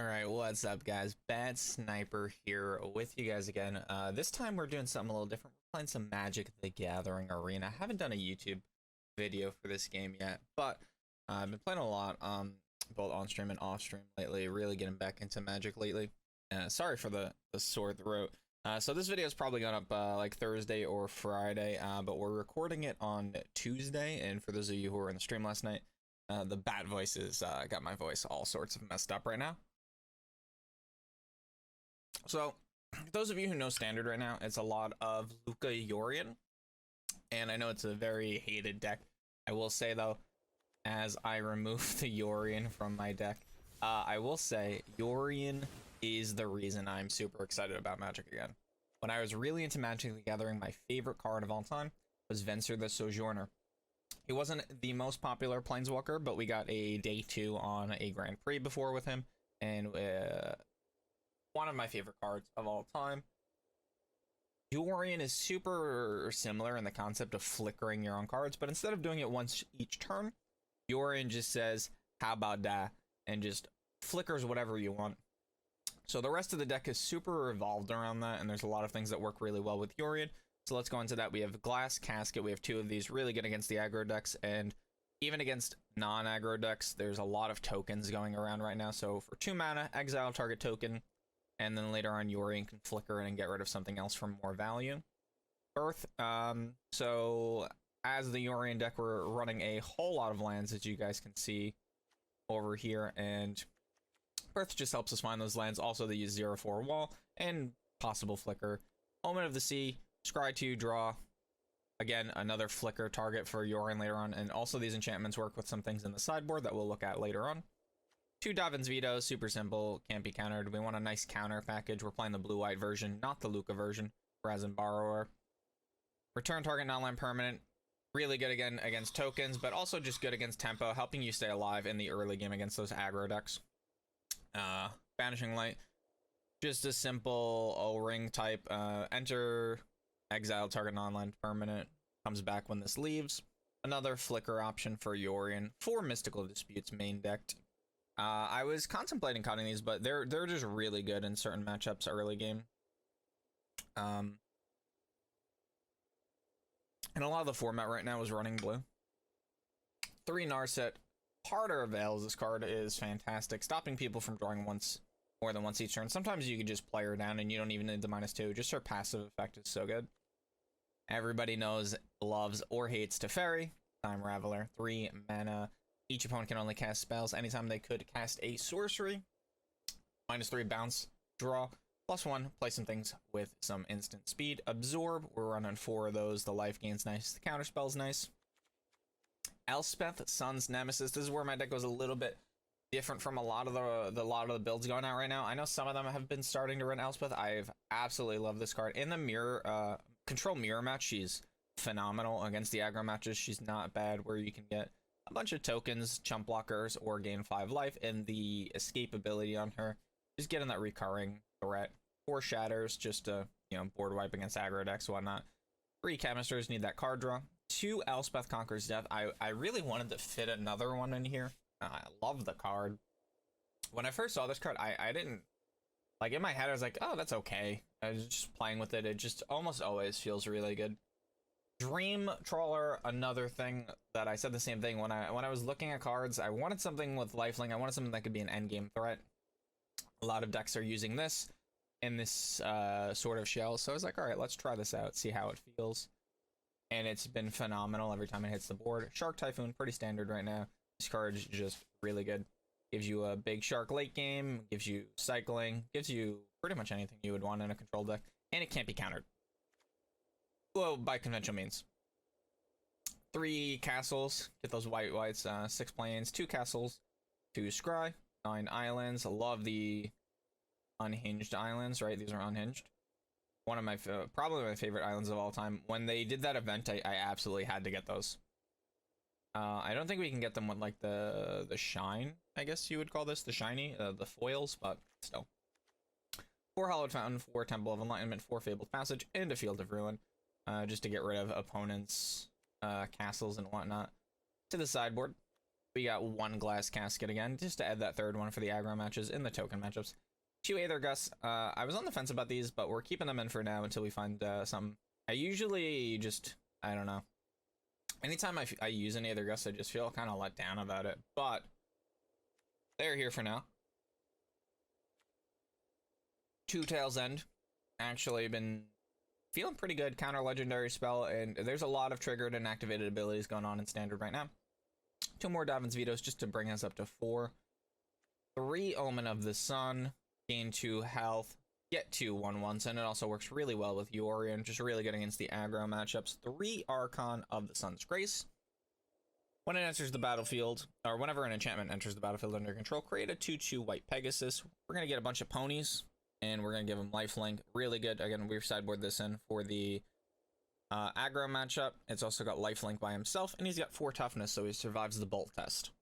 Alright, what's up guys? Bad Sniper here with you guys again. This time we're doing something a little different. We're playing some Magic the Gathering Arena. I haven't done a YouTube video for this game yet, but I've been playing a lot, both on stream and off stream lately, really getting back into Magic lately. Sorry for the sore throat. So this video is probably going up like Thursday or Friday, but we're recording it on Tuesday, and for those of you who were in the stream last night, the bat voices got my voice all sorts of messed up right now. So, those of you who know Standard right now, it's a lot of UW Yorion, and I know it's a very hated deck. I will say though, as I remove the Yorion from my deck, I will say Yorion is the reason I'm super excited about Magic again. When I was really into Magic the Gathering, my favorite card of all time was Venser the Sojourner. He wasn't the most popular Planeswalker, but we got a day 2 on a Grand Prix before with him, and one of my favorite cards of all time. Yorion is super similar in the concept of flickering your own cards, but instead of doing it once each turn, Yorion just says, how about that, and just flickers whatever you want. So the rest of the deck is super revolved around that, and there's a lot of things that work really well with Yorion. So let's go into that. We have Glass Casket. We have 2 of these, really good against the aggro decks, and even against non-aggro decks, there's a lot of tokens going around right now. So for 2 mana, exile target token, and then later on Yorion can flicker in and get rid of something else for more value. Earth, so as the Yorion deck, we're running a whole lot of lands, as you guys can see over here, and Earth just helps us find those lands. Also, they use 0/4 wall and possible flicker. Omen of the Sea, scry 2, draw. Again, another flicker target for Yorion later on, and also these enchantments work with some things in the sideboard that we'll look at later on. 2 Davin's Veto, super simple, can't be countered. We want a nice counter package. We're playing the blue-white version, not the Luca version. Brazen Borrower. Return target non-land permanent. Really good again against tokens, but also just good against tempo, helping you stay alive in the early game against those aggro decks. Banishing Light. Just a simple O-ring type. Enter, exile target non-land permanent. Comes back when this leaves. Another flicker option for Yorion. 4 Mystical Disputes main decked. I was contemplating cutting these, but they're just really good in certain matchups early game. And a lot of the format right now is running blue. 3 Narset. Harder Veils. This card is fantastic, stopping people from drawing more than once each turn. Sometimes you can just play her down and you don't even need the -2. Just her passive effect is so good. Everybody knows, loves, or hates Teferi. Time Raveler. 3 mana. Each opponent can only cast spells anytime they could cast a sorcery. -3 bounce, draw, +1, play some things with some instant speed. Absorb, we're running 4 of those. The life gain's nice, the counter spell's nice. Elspeth, Sun's Nemesis. This is where my deck goes a little bit different from a lot of the builds going out right now. I know some of them have been starting to run Elspeth. I've absolutely loved this card. In the mirror, control mirror match, she's phenomenal. Against the aggro matches, she's not bad, where you can get a bunch of tokens, chump blockers, or gain 5 life, and the escape ability on her, just getting that recurring threat. 4 Shatters, just to, board wipe against aggro decks, whatnot. 3 Chemisters, need that card draw. 2 Elspeth Conquers Death. I really wanted to fit another one in here. I love the card. When I first saw this card, I didn't, like, in my head, I was like, oh, that's okay. I was just playing with it. It just almost always feels really good. Dream Trawler, another thing that I said the same thing when I was looking at cards. I wanted something with lifelink. I wanted something that could be an endgame threat. A lot of decks are using this in this sort of shell, so I was like, all right, let's try this out, see how it feels. And it's been phenomenal every time it hits the board. Shark Typhoon, pretty standard right now. This card is just really good. Gives you a big shark late game, gives you cycling, gives you pretty much anything you would want in a control deck, and it can't be countered. Well, by conventional means. 3 castles, get those whites, 6 plains, 2 castles, 2 scry, 9 islands. I love the unhinged islands, right? These are unhinged. One of my, probably my favorite islands of all time. When they did that event, I absolutely had to get those. I don't think we can get them with, like, the shine, I guess you would call this, the shiny, the foils, but still. 4 Hallowed Fountain, 4 Temple of Enlightenment, 4 Fabled Passage, and a Field of Ruin. Just to get rid of opponents' castles and whatnot. To the sideboard. We got one glass casket again, just to add that third one for the aggro matches in the token matchups. 2 Aether Gusts. I was on the fence about these, but we're keeping them in for now until we find something. I usually just, I don't know. Anytime I use an Aether Gust, I just feel kind of let down about it, but they're here for now. 2 Tails End. Actually been feeling pretty good. Counter legendary spell, and there's a lot of triggered and activated abilities going on in standard right now. 2 more Davin's Vetoes just to bring us up to 4. 3 Omen of the Sun, gain 2 health, get 2 1/1s, and it also works really well with Yorion, just really good against the aggro matchups. 3 Archon of the Sun's Grace. When it enters the battlefield, or whenever an enchantment enters the battlefield under control, create a 2/2 White Pegasus. We're going to get a bunch of ponies, and we're going to give him lifelink. Really good. Again, we've sideboard this in for the aggro matchup. It's also got lifelink by himself, and he's got 4 toughness, so he survives the bolt test.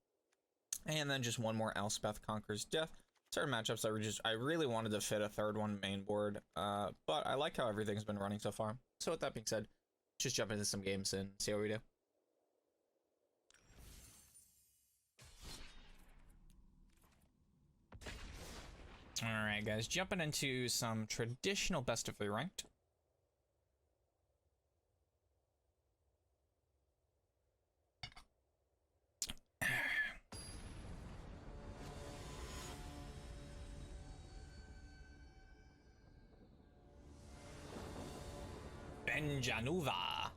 And then just 1 more Elspeth Conquers Death. Certain matchups I really wanted to fit a 3rd one main board, but I like how everything's been running so far. So with that being said, just jump into some games and see how we do. Alright guys, jumping into some traditional best of 3 ranked. Benjanuva.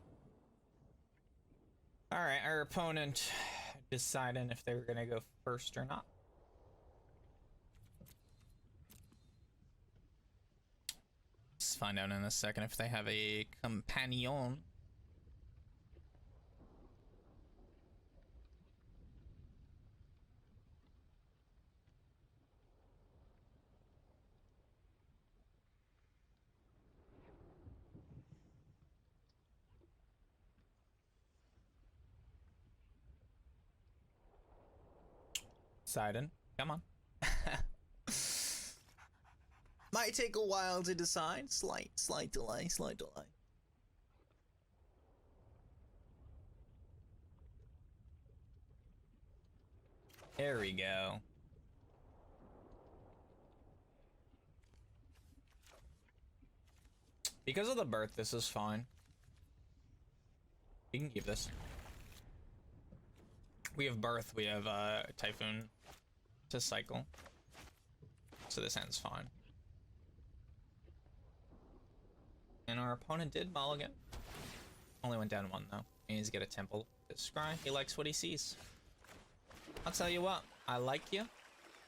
Alright, our opponent deciding if they were gonna go first or not. Let's find out in a second if they have a companion. Poseidon, come on. Might take a while to decide. Slight delay. There we go. Because of the birth, this is fine. We can keep this. We have birth, we have Typhoon to cycle. So this ends fine. And our opponent did mulligan. Only went down 1 though. He needs to get a temple to scry. He likes what he sees. I'll tell you what, I like you,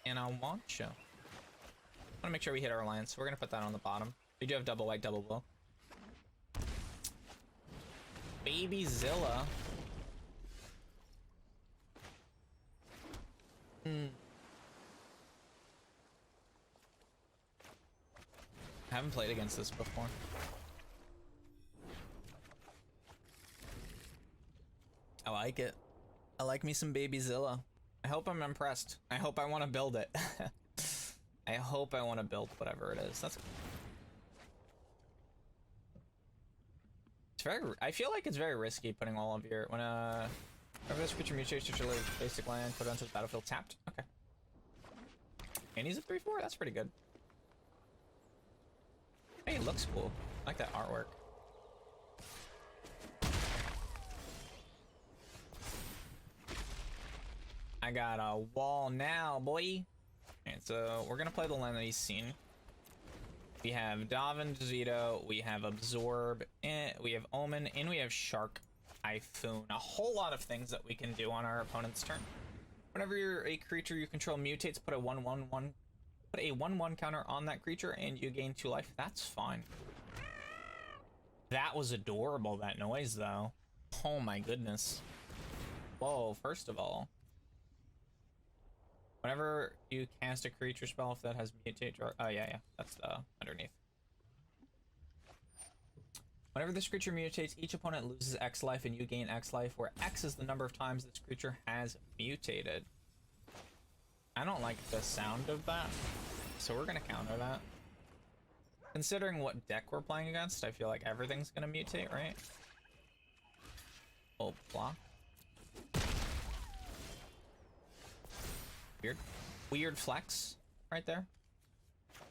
and I want you. I wanna make sure we hit our alliance. We're gonna put that on the bottom. We do have double white, double blue. Baby Zilla. I haven't played against this before. I like it. I like me some Baby Zilla. I hope I'm impressed. I hope I want to build it. I hope I want to build whatever it is. That's. It's very. I feel like it's very risky putting all of your whenever this creature mutates to your basic land, put it onto the battlefield tapped. Okay. And he's a 3/4. That's pretty good. Hey, it looks cool. I like that artwork. I got a wall now, boy. Alright, so we're gonna play the land that he's seen. We have Davin's Veto, we have Absorb, we have Omen, and we have Shark Typhoon. A whole lot of things that we can do on our opponent's turn. Whenever a creature you control mutates, put a 1/1 counter on that creature and you gain 2 life. That's fine. That was adorable, that noise though. Oh my goodness. Whoa, first of all. Whenever you cast a creature spell, if that has mutate, or oh yeah, that's underneath. Whenever this creature mutates, each opponent loses X life and you gain X life, where X is the number of times this creature has mutated. I don't like the sound of that, so we're gonna counter that. Considering what deck we're playing against, I feel like everything's gonna mutate, right? Oh, block. Weird flex right there.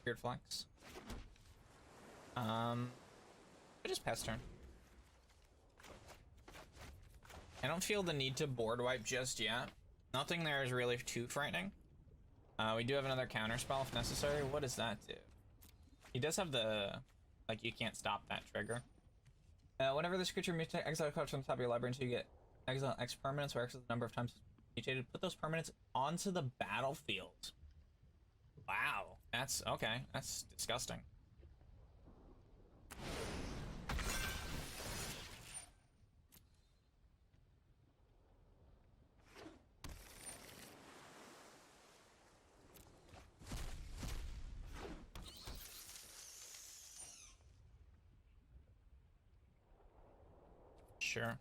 Weird flex. I just pass turn. I don't feel the need to board wipe just yet. Nothing there is really too frightening. We do have another counter spell if necessary. What does that do? He does have the, like, you can't stop that trigger. Whenever this creature mutates, exile a card from the top of your library until you get exile X permanents, or X is the number of times mutated. Put those permanents onto the battlefield. Wow, that's okay. That's disgusting. Sure.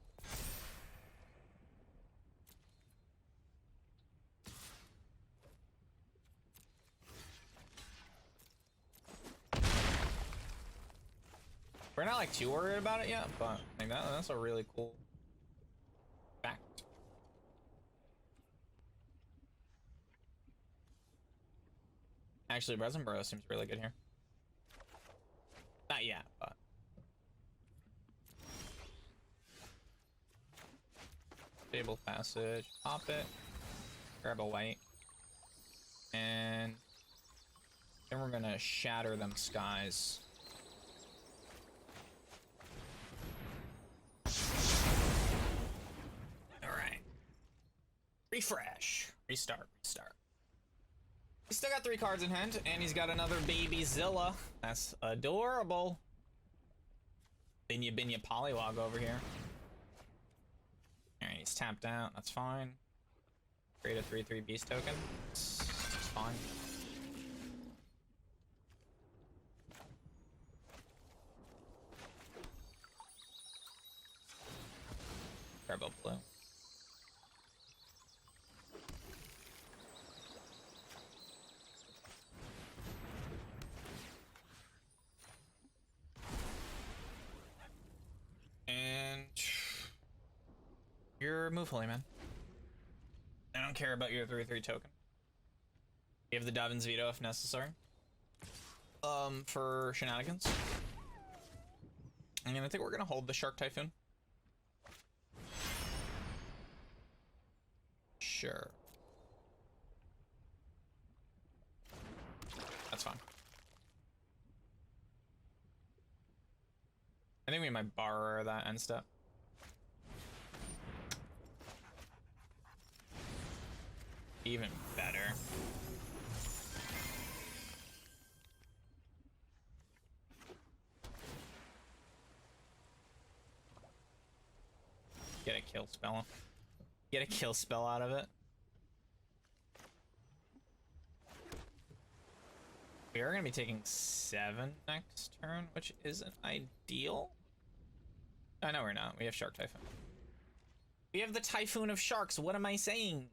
We're not like too worried about it yet, but like that's a really cool fact. Actually, Resin Burrow seems really good here. Not yet, but Stable Passage, pop it, grab a white, and then we're gonna shatter them skies. Alright. Refresh. Restart. He's still got 3 cards in hand, and he's got another baby Zilla. That's adorable. Binya Polywog over here. Alright, he's tapped out. That's fine. Create a 3/3 beast token. It's fine. Turbo blue. And you're move holy, man. I don't care about your 3/3 token. You have the Davin's Veto if necessary. For shenanigans. And I think we're gonna hold the Shark Typhoon. Sure. That's fine. I think we might borrow that end step. Even better. Get a kill spell. Get a kill spell out of it. We are going to be taking 7 next turn, which isn't ideal. Oh, no, we're not. We have Shark Typhoon. We have the Typhoon of Sharks. What am I saying?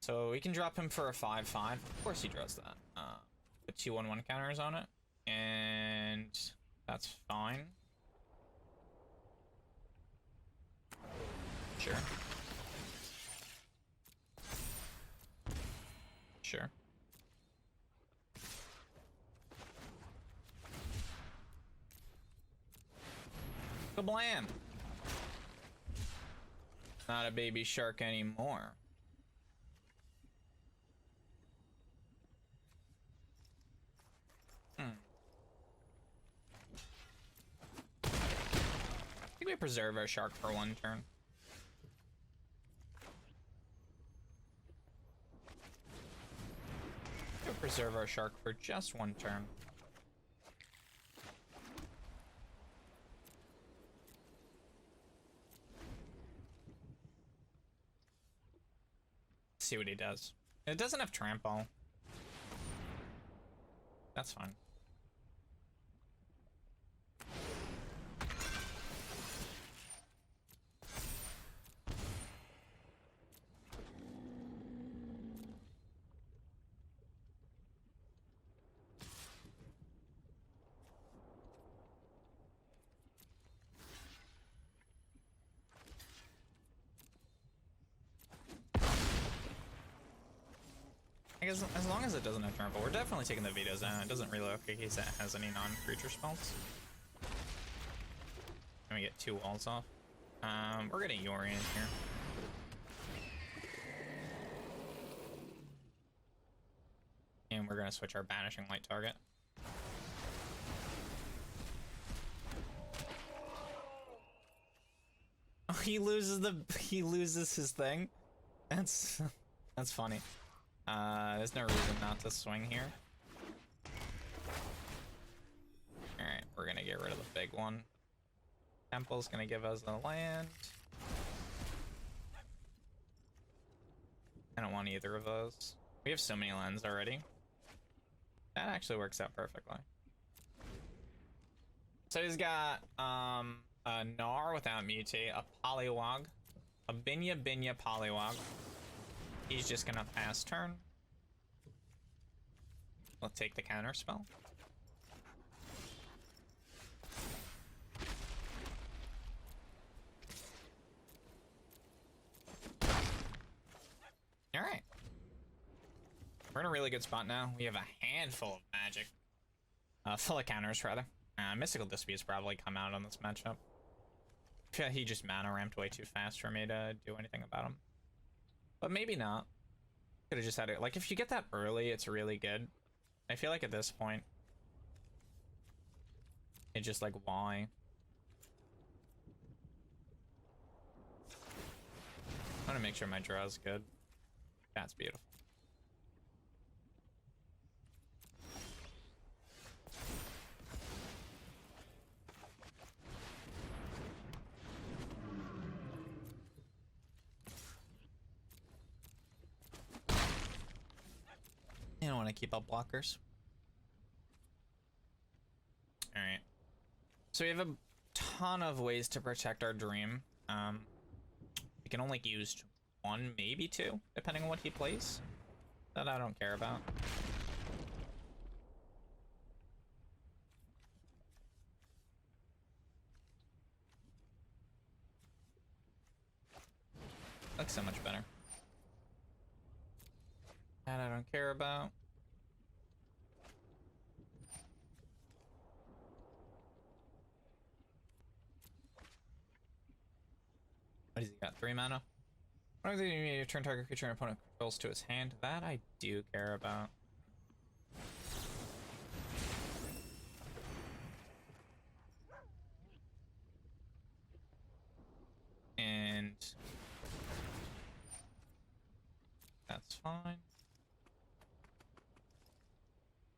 So we can drop him for a 5/5. Of course he draws that. Put 2/1/1 counters on it. And that's fine. Sure. Sure. Kablam! Not a baby shark anymore. I think we preserve our shark for 1 turn. We'll preserve our shark for just 1 turn. See what he does. It doesn't have trample. That's fine. as long as it doesn't have trample, we're definitely taking the vetoes out. It doesn't really look like he has any non-creature spells. And we get 2 walls off. We're getting Yorion here. And we're gonna switch our Banishing Light target. Oh, he loses his thing. That's funny. There's no reason not to swing here. Alright, we're gonna get rid of the big one. Temple's gonna give us the land. I don't want either of those. We have so many lands already. That actually works out perfectly. So he's got a Gnar without mutate, a Poliwag, a Binya Poliwag. He's just gonna pass turn. We'll take the counter spell. All right. We're in a really good spot now. We have a handful of magic. Full of counters, rather. Mystical Disputes probably come out on this matchup. Yeah, he just mana ramped way too fast for me to do anything about him. But maybe not. Could have just had it. Like, if you get that early, it's really good. I feel like at this point, it's just like, why? I want to make sure my draw is good. That's beautiful. I don't want to keep up blockers. Alright. So we have a ton of ways to protect our dream. We can only use 1, maybe 2, depending on what he plays. That I don't care about. Looks so much better. That I don't care about. What has he got? 3 mana? What if you turn target creature and opponent controls to his hand? That I do care about. And that's fine.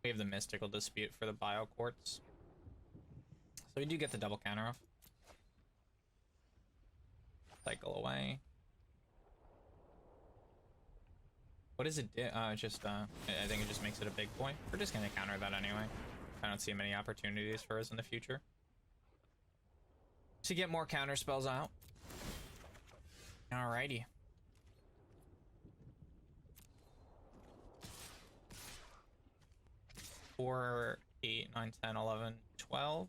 We have the Mystical Dispute for the Bio Quartz. So we do get the double counter off. Cycle away. What does it do? I think it just makes it a big boy. We're just gonna counter that anyway. I don't see many opportunities for us in the future to get more counter spells out. Alrighty. Four, 8, 9, 10, 11, 12.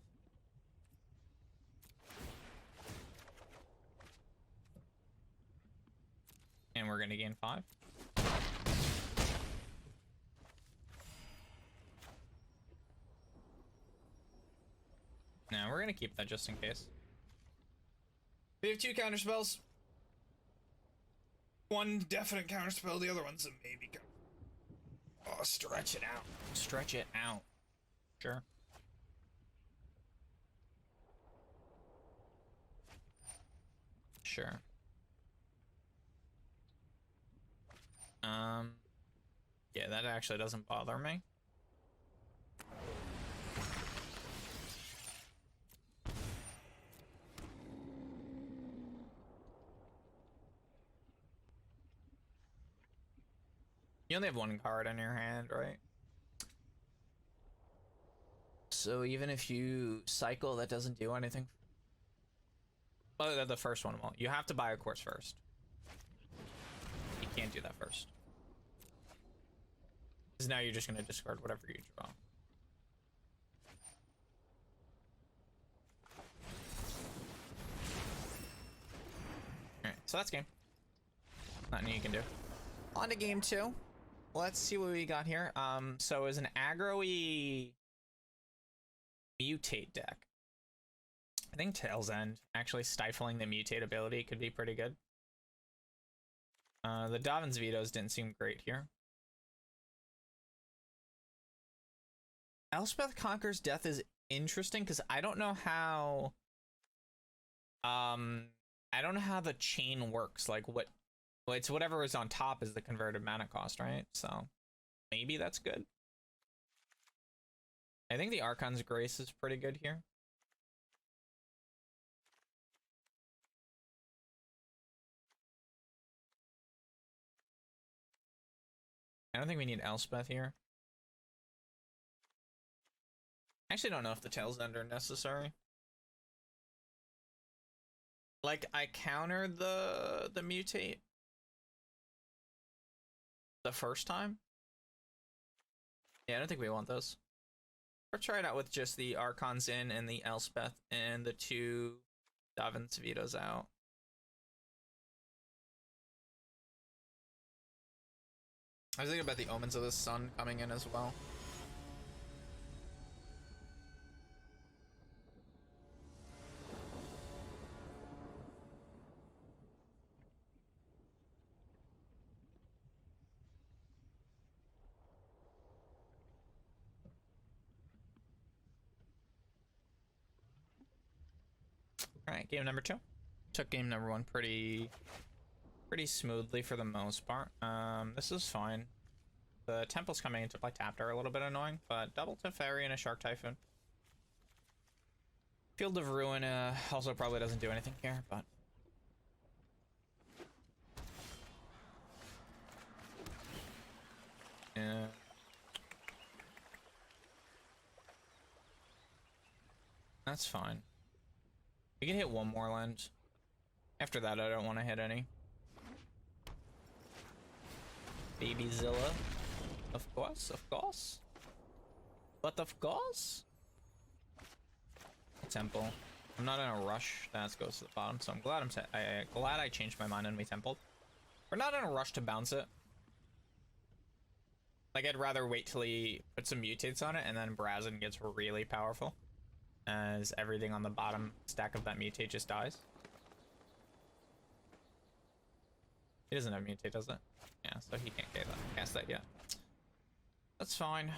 And we're gonna gain 5. Now we're gonna keep that just in case. We have 2 counter spells. 1 definite counter spell, the other one's a maybe. Oh, stretch it out. Stretch it out. Sure. Sure. Yeah, that actually doesn't bother me. You only have 1 card in your hand, right? So even if you cycle, that doesn't do anything. Oh, the first one won't. You have to buy a course first. You can't do that first. Because now you're just going to discard whatever you draw. Alright, so that's game. Nothing you can do. On to game 2. let's see what we got here. So as an aggro-y mutate deck, I think Tail's End, actually stifling the mutate ability, could be pretty good. The Dovin's Vetoes didn't seem great here. Elspeth Conquers Death is interesting because I don't know how the chain works. Like well, it's whatever is on top is the converted mana cost, right? So maybe that's good. I think the Archon's Grace is pretty good here. I don't think we need Elspeth here. I actually don't know if the Tail's End are necessary. Like, I countered the mutate the first time. Yeah, I don't think we want those. Or try it out with just the Archons in and the Elspeth and the 2 Dovin's Vetoes out. I was thinking about the Omens of the Sun coming in as well. Alright, game number 2. Took game number 1 pretty smoothly for the most part. This is fine. The Temple's coming into play tapped are a little bit annoying, but double Teferi and a Shark Typhoon. Field of Ruin also probably doesn't do anything here, but... yeah. That's fine. We can hit one more land. After that, I don't want to hit any. Baby Zilla. Of course, of course. But of course. Temple. I'm not in a rush. That goes to the bottom, so I'm glad glad I changed my mind and we templed. We're not in a rush to bounce it. Like, I'd rather wait till he puts some mutates on it and then Brazen gets really powerful, as everything on the bottom stack of that mutate just dies. He doesn't have mutate, does it? Yeah, so he can't cast that yet. That's fine.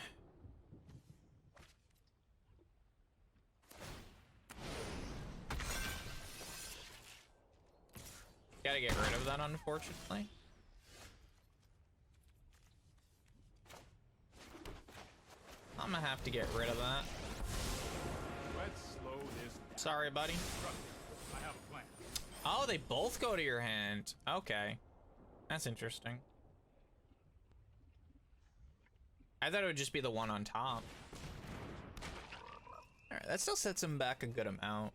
Gotta get rid of that, unfortunately. I'm gonna have to get rid of that. Let's slow this down. Sorry, buddy. I have a plan. Oh, they both go to your hand. Okay. That's interesting. I thought it would just be the one on top. Alright, that still sets him back a good amount.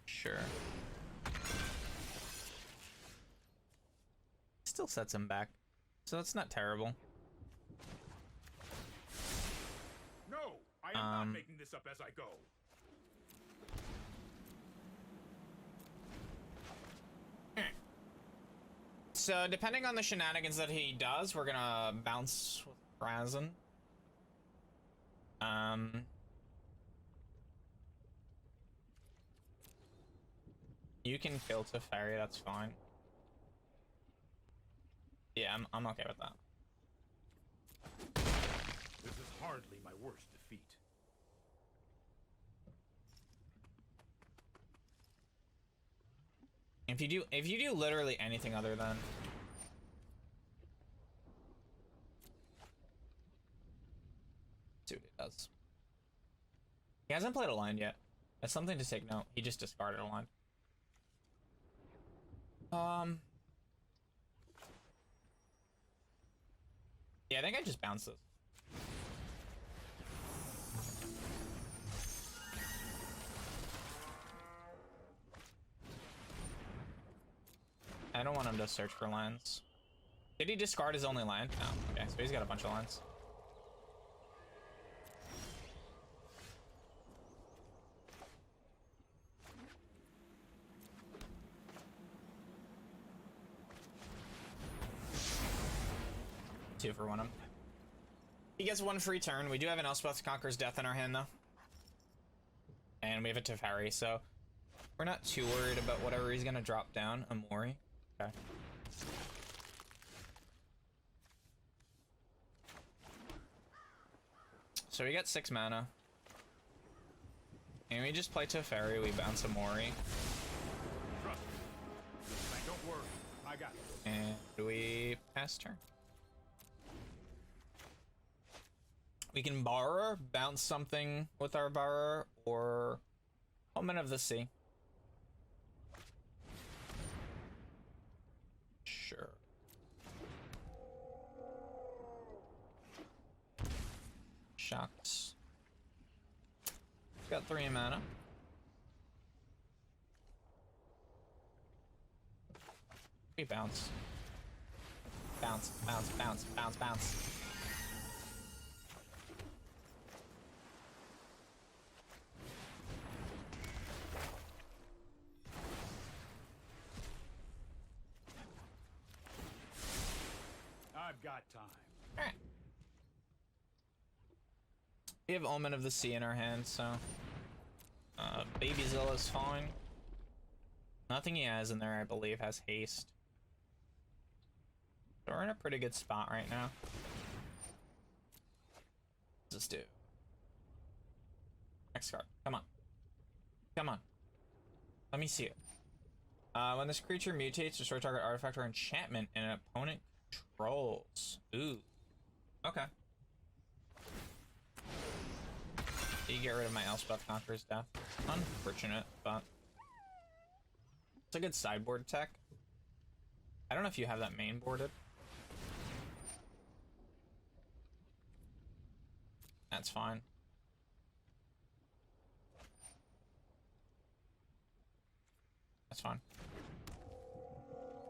Sure. Still sets him back, so that's not terrible. No, I am not making this up as I go. So depending on the shenanigans that he does, we're gonna bounce with Brazen. You can kill Teferi, that's fine. Yeah, I'm okay with that. This is hardly my worst defeat. If you do literally anything other than see what it does. He hasn't played a line yet. That's something to take note. He just discarded a line. Yeah, I think I just bounced this. I don't want him to search for lands. Did he discard his only land? No. Okay, so he's got a bunch of lands. 2 for one of them. He gets 1 free turn. We do have an Elspeth Conqueror's Death in our hand, though. And we have a Teferi, so we're not too worried about whatever he's gonna drop down. Amori. Okay. So we got 6 mana. And we just play Teferi, we bounce Amori. Trust me. Don't worry. I got it. And we pass turn. We can borrow, bounce something with our borrower, or Omen of the Sea. Sure. Shocks. Got 3 mana. We bounce. Bounce, bounce, bounce, bounce, bounce. I've got time. All right. We have Omen of the Sea in our hand, so Baby Zilla's fine. Nothing he has in there, I believe, has haste. So we're in a pretty good spot right now. What's this do? Next card. Come on. Come on. Let me see it. When this creature mutates, destroy target artifact or enchantment and an opponent controls. Ooh. Okay. You get rid of my Elspeth Conqueror's Death. Unfortunate, but it's a good sideboard tech. I don't know if you have that main boarded. That's fine. That's fine.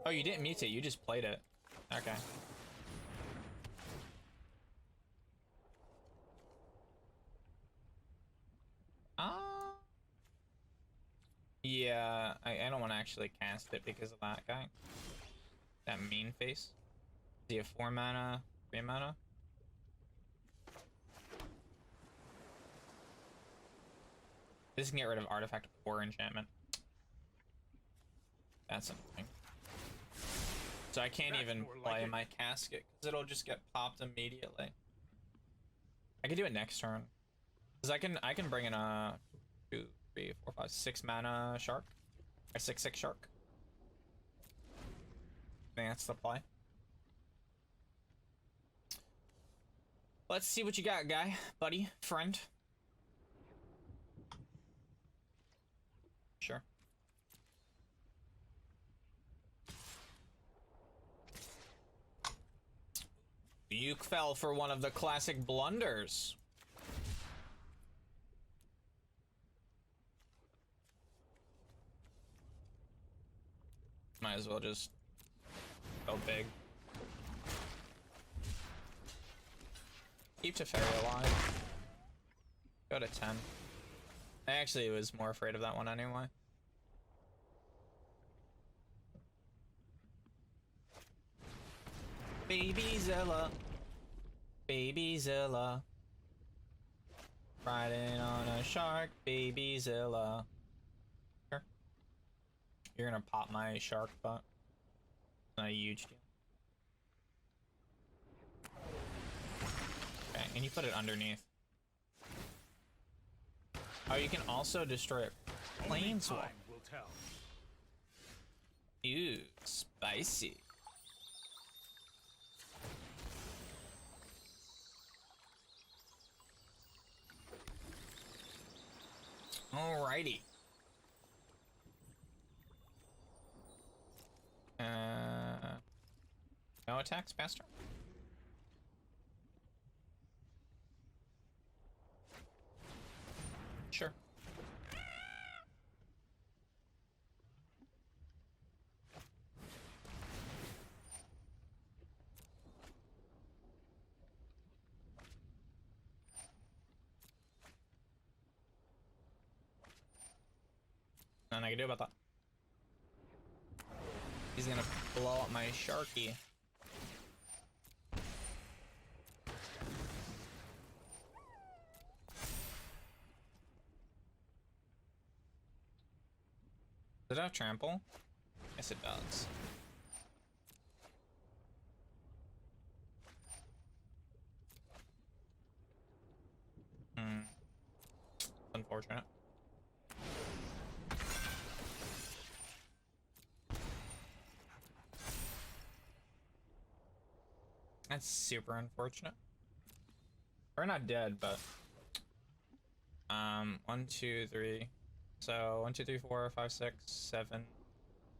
Oh, you didn't mutate, you just played it. Okay. Yeah, I don't want to actually cast it because of that guy. That mean face. Does he have 4 mana, 3 mana? This can get rid of artifact or enchantment. That's something. So I can't even play my casket because it'll just get popped immediately. I could do it next turn. Cause I can bring in a 2, 3, 4, 5, 6 mana shark. A 6/6 shark. I think that's the play. Let's see what you got, guy, buddy, friend. Sure. You fell for one of the classic blunders. Might as well just go big. Keep Teferi alive. Go to 10. I actually was more afraid of that one anyway. Baby Zilla. Baby Zilla. Riding on a shark, Baby Zilla. Sure. You're gonna pop my shark, but not a huge deal. Okay, and you put it underneath. Oh, you can also destroy it. Planeswalker. Ew, spicy. Alrighty. No attacks, Pastor? Sure. Nothing I can do about that. He's gonna blow up my Sharky. Does it have trample? Yes, it does. Unfortunate. That's super unfortunate. We're not dead, but 1, 2, 3. So 1, 2, 3, 4, 5, 6, 7.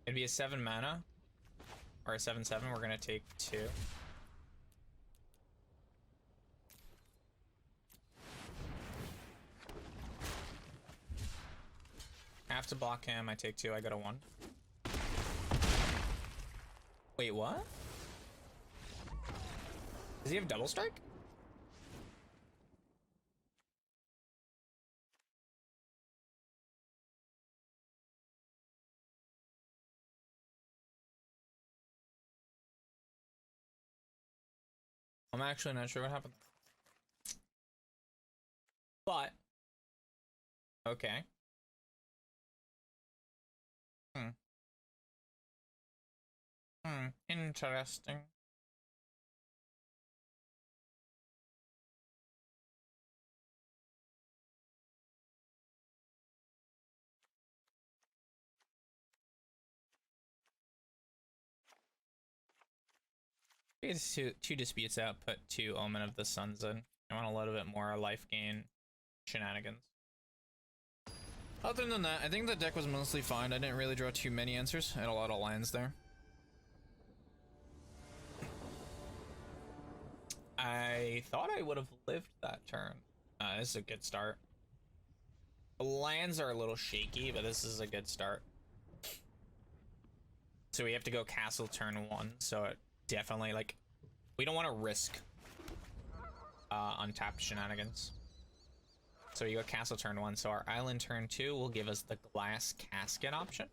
It'd be a 7 mana or a 7/7. We're gonna take 2. I have to block him. I take 2. I got a 1. Wait, what? Does he have double strike? I'm actually not sure what happened. But okay. Interesting. It's two disputes out, put 2 Omen of the Suns in. I want a little bit more life gain shenanigans. Other than that, I think the deck was mostly fine. I didn't really draw too many answers. I had a lot of lands there. I thought I would have lived that turn. This is a good start. The lands are a little shaky, but this is a good start. So we have to go castle turn 1, so it definitely, like, we don't want to risk untapped shenanigans. So we go castle turn 1, so our island turn 2 will give us the glass casket option.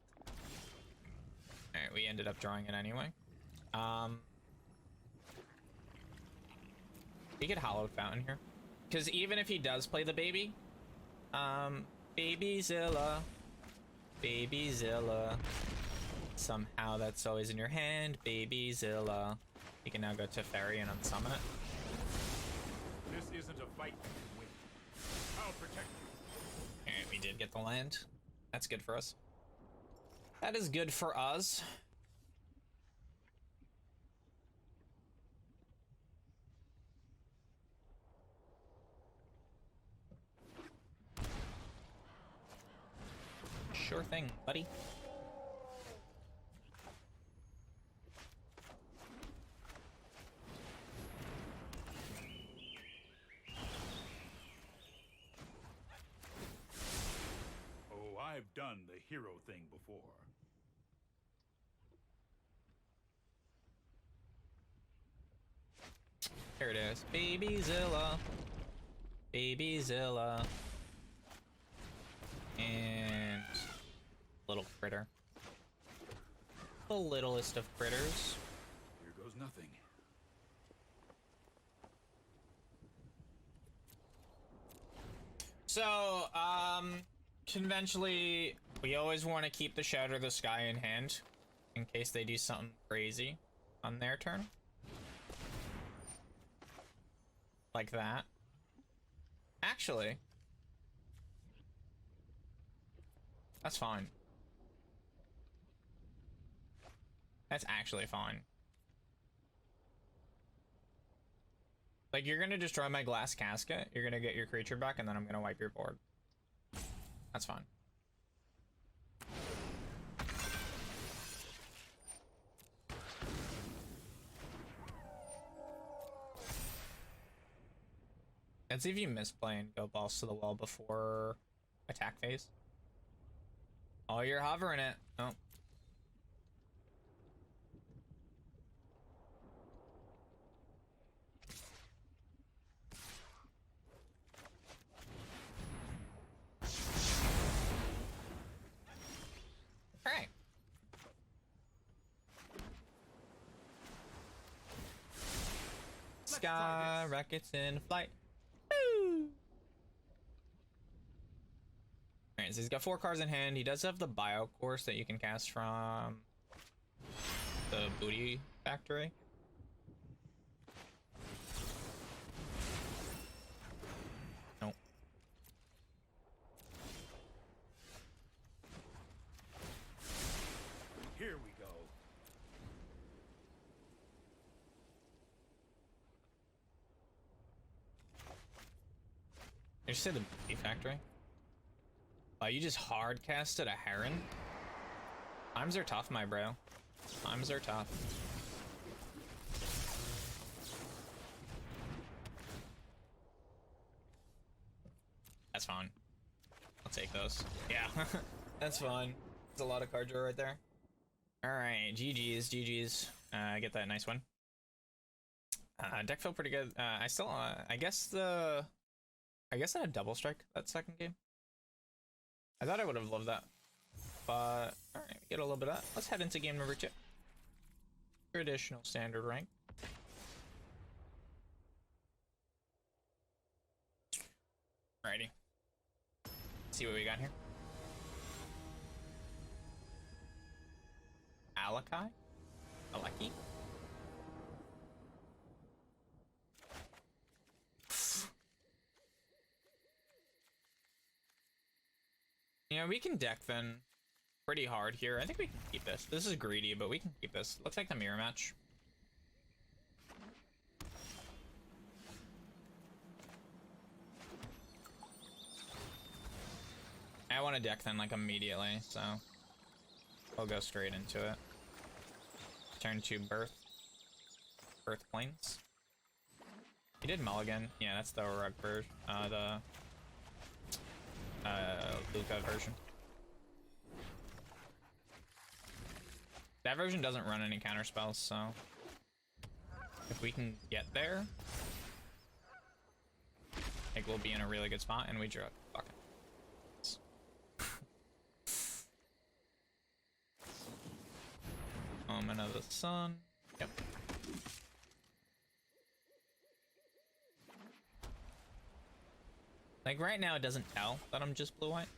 Alright, we ended up drawing it anyway. We get Hallowed Fountain here. Because even if he does play the baby, Babyzilla, Babyzilla. Somehow that's always in your hand, Babyzilla. You can now go to Ferry and unsummon it. This isn't a fight you can win. I'll protect you. Alright, we did get the land. That's good for us. That is good for us. Sure thing, buddy. Oh, I've done the hero thing before. Here it is. Babyzilla. Babyzilla. And little critter. The littlest of critters. Here goes nothing. So, conventionally, we always want to keep the Shatter the Sky in hand in case they do something crazy on their turn. Like that. Actually, that's fine. That's actually fine. Like, you're gonna destroy my glass casket, you're gonna get your creature back, and then I'm gonna wipe your board. That's fine. Let's see if you misplay and go balls to the wall before attack phase. Oh, you're hovering it. Oh. Alright. Sky rockets in flight. Alright, Alright, so he's got 4 cards in hand. He does have the bio course that you can cast from the booty factory. Nope. Here we go. Did you say the booty factory? Oh, you just hard casted a Heron? Times are tough, my bro. Times are tough. That's fine. I'll take those. Yeah, that's fine. That's a lot of card draw right there. Alright, GG's, GG's. Get that nice one. Deck felt pretty good. I still, I guess I had double strike that second game. I thought I would have loved that. But, alright, we get a little bit of that. Let's head into game number 2. Traditional standard rank. Alrighty. Let's see what we got here. Alakai? Aleki? You know, we can deck then pretty hard here. I think we can keep this. This is greedy, but we can keep this. Let's take the mirror match. I want to deck then like immediately, so I'll go straight into it. Turn to Birth Plains. He did Mulligan. Yeah, that's the rug version. Luca version. That version doesn't run any counter spells, so if we can get there, I think we'll be in a really good spot. And we draw. Fuck it. Omen of the Sun. Yep. Like right now, it doesn't tell that I'm just blue-white.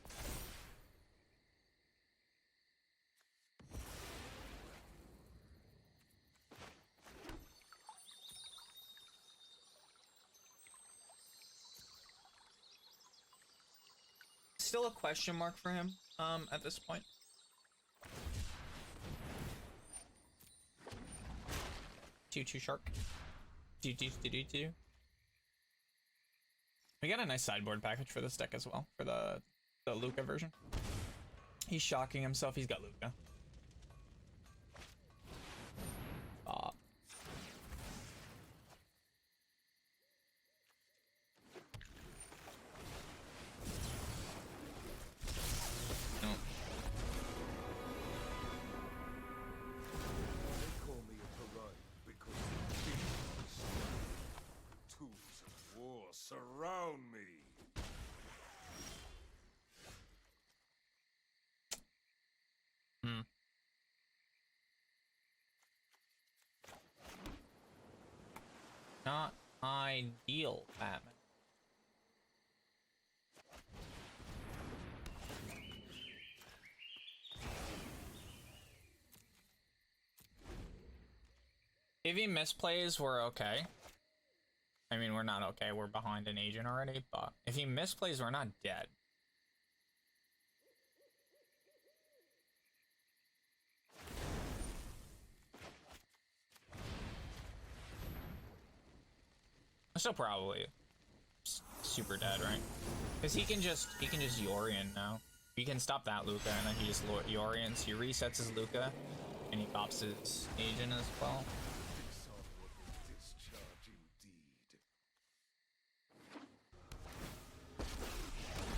Still a question mark for him, at this point. Choo-choo shark. Do. We got a nice sideboard package for this deck as well, for the Luca version. He's shocking himself, he's got Luca. No. They call me a pariah because the tools of war surround me. Not ideal, Batman. If he misplays, we're okay. I mean, we're not okay. We're behind an agent already, but if he misplays, we're not dead. I'm still probably super dead, right? Because he can just Yorion now. We can stop that Luca, and then he just Yorions. He resets his Luca, and he pops his agent as well.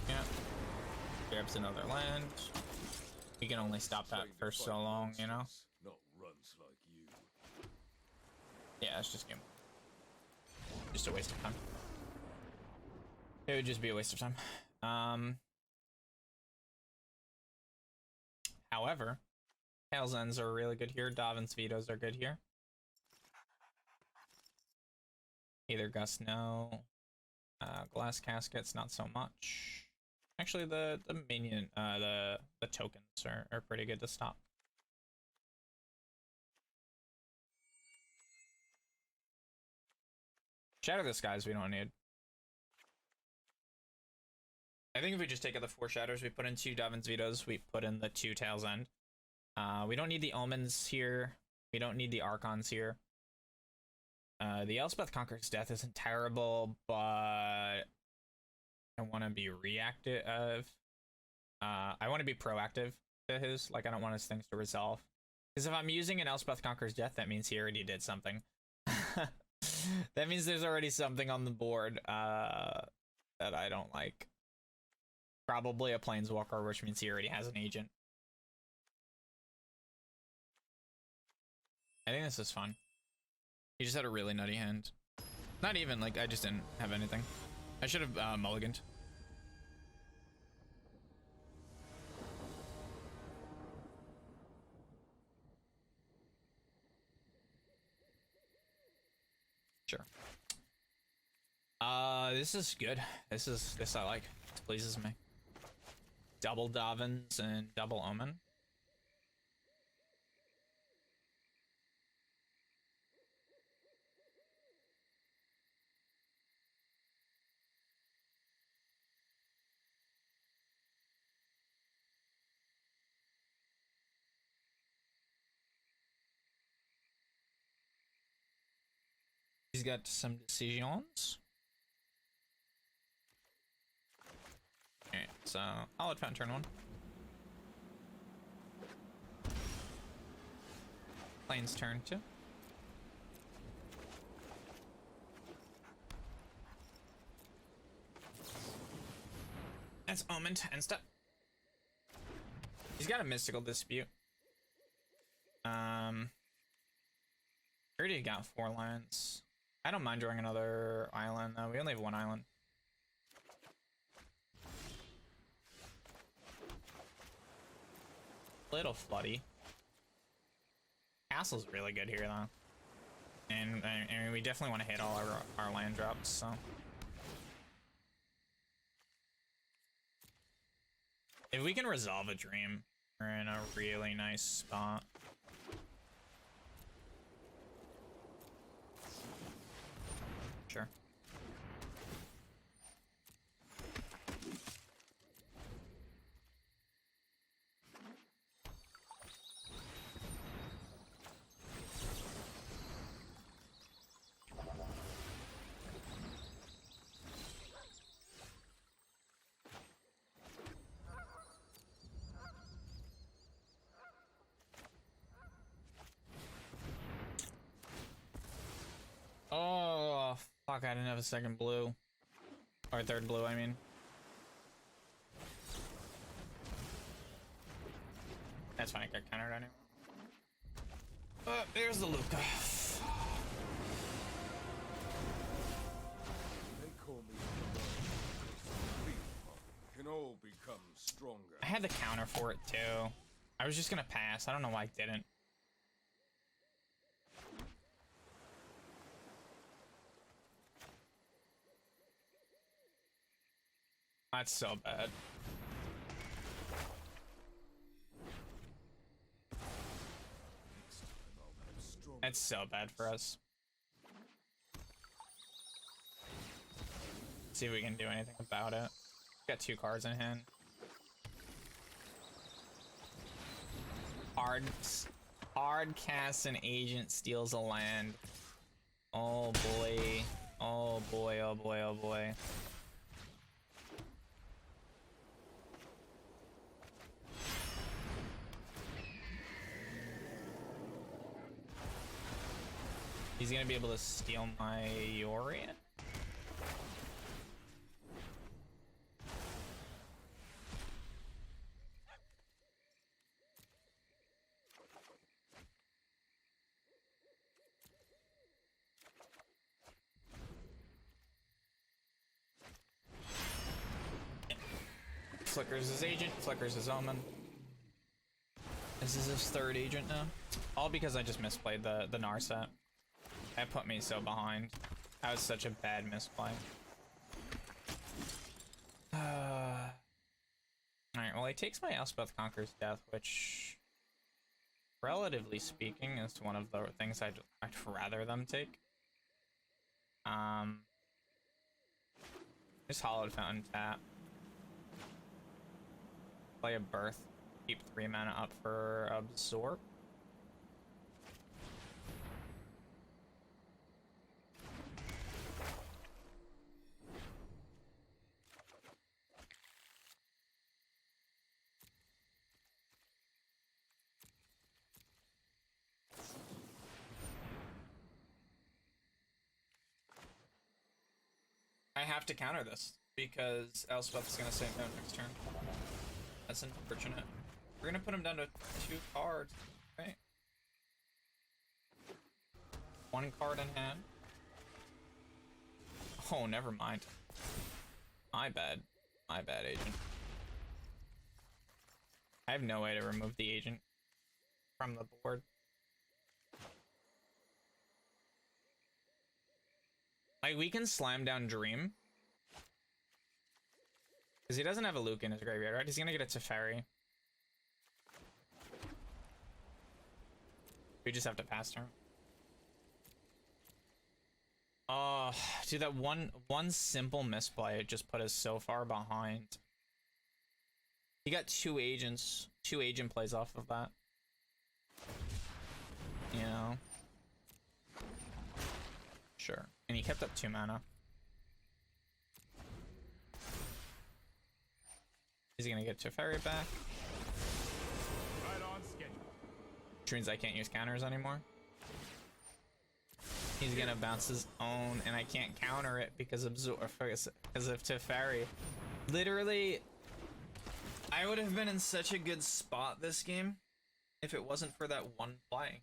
Yeah. Grabs another land. We can only stop that for so long, you know? Not runs like you. Yeah, it's just game. Just a waste of time. It would just be a waste of time. However, Tailzens are really good here. Davin's Vetoes are good here. Either Gust, no. Glass Caskets, not so much. Actually, the minion, the tokens are pretty good to stop. Shatter the Skies we don't need. I think if we just take out the 4 shatters, we put in 2 Davin's Vetoes, we put in the 2 Tail's End. We don't need the Omens here. We don't need the Archons here. The Elspeth Conqueror's Death isn't terrible, but I want to be reactive. I want to be proactive to his. Like, I don't want his things to resolve. Because if I'm using an Elspeth Conqueror's Death, that means he already did something. That means there's already something on the board that I don't like. Probably a Planeswalker, which means he already has an agent. I think this is fun. He just had a really nutty hand. Not even, like, I just didn't have anything. I should have mulliganed. Sure. This is good. This I like. This pleases me. Double Davins and double Omen. He's got some decisions. Alright, so I'll let Fountain turn 1. Plains turn 2. That's Omened, end step. He's got a Mystical Dispute. Already got 4 lands. I don't mind drawing another island though. We only have 1 island. Little floody. Castle's really good here though. And I mean, we definitely want to hit all our land drops, so. If we can resolve a dream, we're in a really nice spot. Sure. Oh, fuck, I didn't have a second blue. Or third blue, I mean. That's fine, I got countered anyway. There's the Luca. They call me can all become stronger. I had the counter for it too. I was just gonna pass. I don't know why I didn't. That's so bad. That's so bad for us. See if we can do anything about it. Got 2 cards in hand. Hard casts an agent, steals a land. Oh boy. Oh boy, oh boy, oh boy. He's gonna be able to steal my Yorion? Flickers his agent, flickers his omen. This is his 3rd agent now. All because I just misplayed the Narset. That put me so behind. That was such a bad misplay. Alright, well, he takes my Elspeth Conqueror's Death, which, relatively speaking, is one of the things I'd rather them take. Just Hollowed Fountain tap. Play a Birth. Keep 3 mana up for Absorb. I have to counter this because Elspeth is gonna say no next turn. That's unfortunate. We're gonna put him down to 2 cards. Okay. 1 card in hand. Oh, never mind. My bad. My bad, agent. I have no way to remove the agent from the board. Like, we can slam down Dream. Because he doesn't have a Luke in his graveyard, right? He's gonna get a Teferi. We just have to pass turn. Oh, dude, that one simple misplay just put us so far behind. He got 2 agents, 2 agent plays off of that. You know? Sure. And he kept up 2 mana. He's gonna get Teferi back. Right on schedule. Which means I can't use counters anymore. He's gonna bounce his own, and I can't counter it because of Teferi. Literally, I would have been in such a good spot this game if it wasn't for that one play.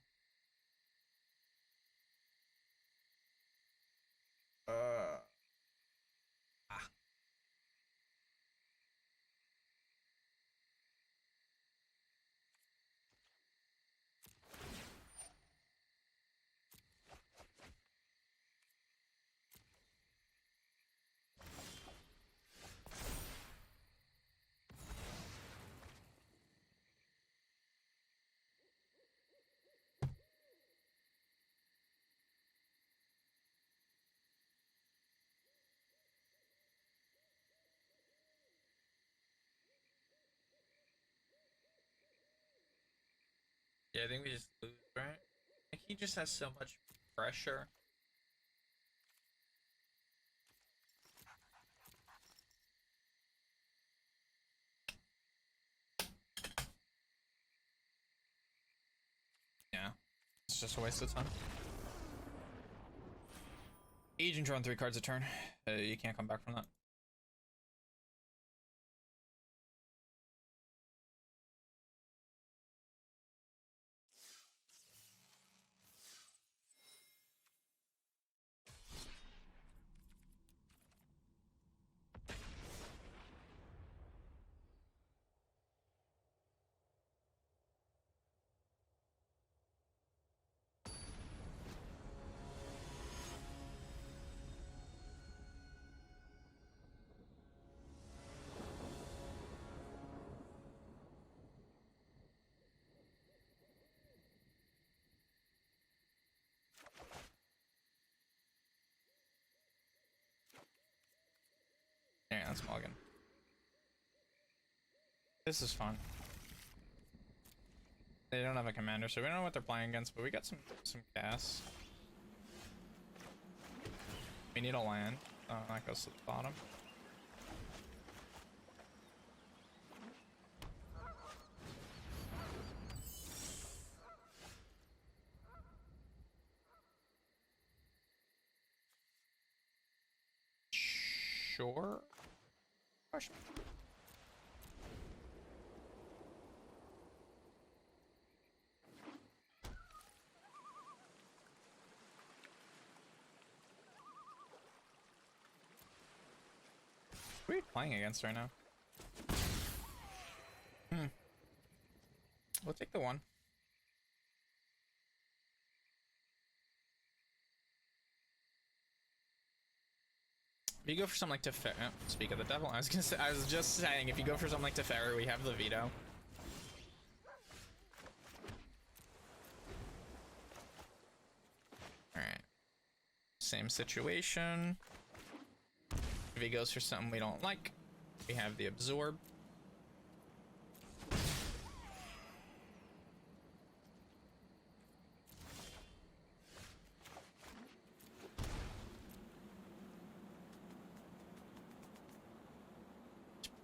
Yeah, I think we just lose, right? Like, he just has so much pressure. Yeah, it's just a waste of time. Agent drawn 3 cards a turn. You can't come back from that. Yeah, that's Morgan. This is fun. They don't have a commander, so we don't know what they're playing against, but we got some gas. We need a land. Oh, that goes to the bottom. Sure. Question. Who are you playing against right now? We'll take the 1. If you go for something like Teferi, speak of the devil, I was just saying, if you go for something like Teferi, we have the veto. Alright. Same situation. If he goes for something we don't like, we have the absorb.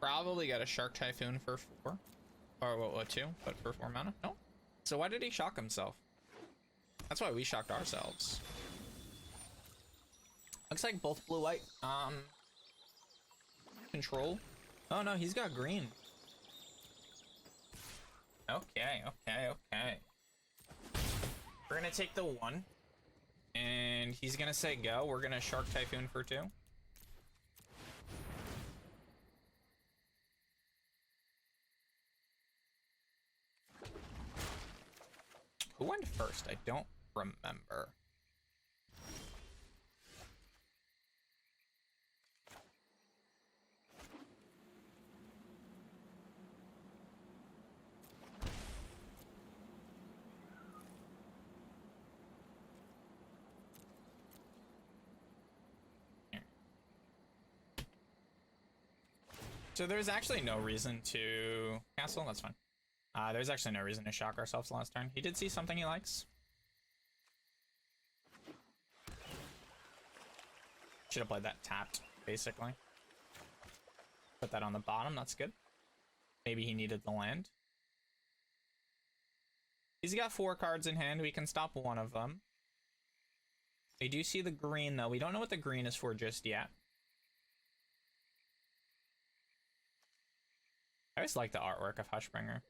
Probably got a Shark Typhoon for 4. Or what, 2? But for 4 mana? No. So why did he shock himself? That's why we shocked ourselves. Looks like both blue-white, control. Oh no, he's got green. Okay. We're gonna take the 1. And he's gonna say go. We're gonna Shark Typhoon for 2. Who went first? I don't remember. So there's actually no reason to castle. That's fine. There's actually no reason to shock ourselves last turn. He did see something he likes. Should have played that tapped, basically. Put that on the bottom, that's good. Maybe he needed the land. He's got 4 cards in hand, we can stop one of them. We do see the green, though. We don't know what the green is for just yet. I always like the artwork of Hushbringer.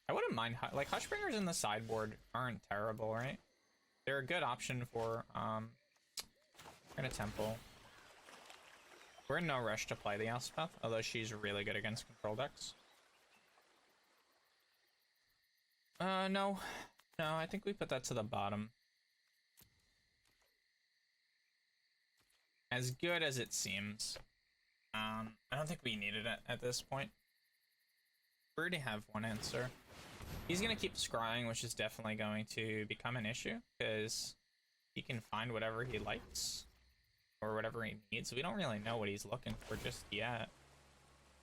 I wouldn't mind, like, Hushbringers in the sideboard aren't terrible, right? They're a good option for, we're gonna Temple. We're in no rush to play the Elspeth, although she's really good against control decks. No, I think we put that to the bottom. As good as it seems. I don't think we needed it at this point. We already have one answer. He's gonna keep scrying, which is definitely going to become an issue, because he can find whatever he likes, or whatever he needs. We don't really know what he's looking for just yet.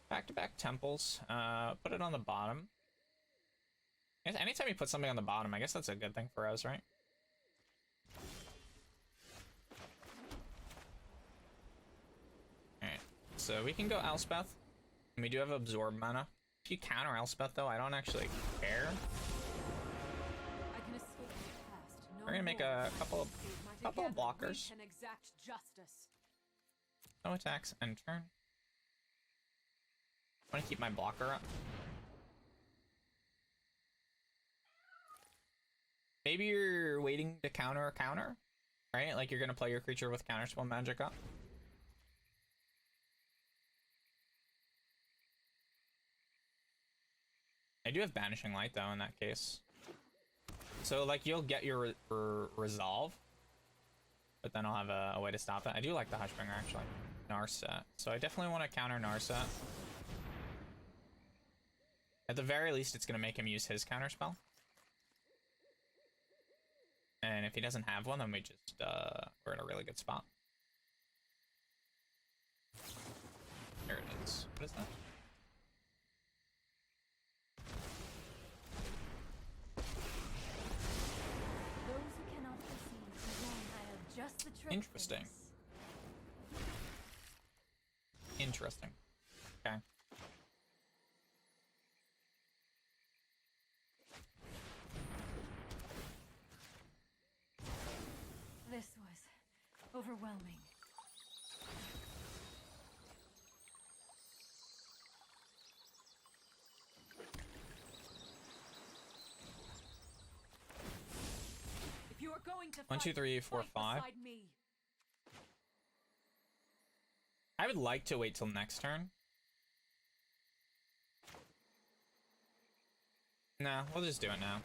Back-to-back temples. Put it on the bottom. Anytime you put something on the bottom, I guess that's a good thing for us, right? Alright, so we can go Elspeth, and we do have absorb mana. If you counter Elspeth, though, I don't actually care. We're gonna make a couple of blockers. No attacks and turn. I want to keep my blocker up. Maybe you're waiting to counter a counter, right? Like you're gonna play your creature with counterspell magic up. I do have Banishing Light, though, in that case. So, like, you'll get your resolve, but then I'll have a way to stop it. I do like the Hushbringer, actually. Narset. So I definitely want to counter Narset. At the very least, it's going to make him use his counterspell. And if he doesn't have one, then we just, we're in a really good spot. There it is. What is that? Interesting. Interesting. Okay. This was overwhelming. If you are going to 1, 2, 3, 4, 5. Me. I would like to wait till next turn. Nah, we'll just do it now.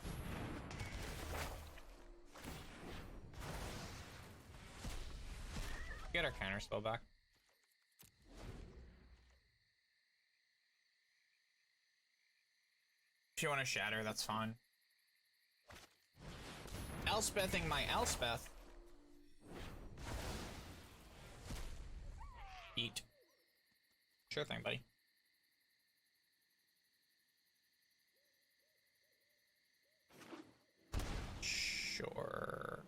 Get our counter spell back. If you want to shatter, that's fine. Elspething my Elspeth. Eat. Sure thing, buddy. Sure.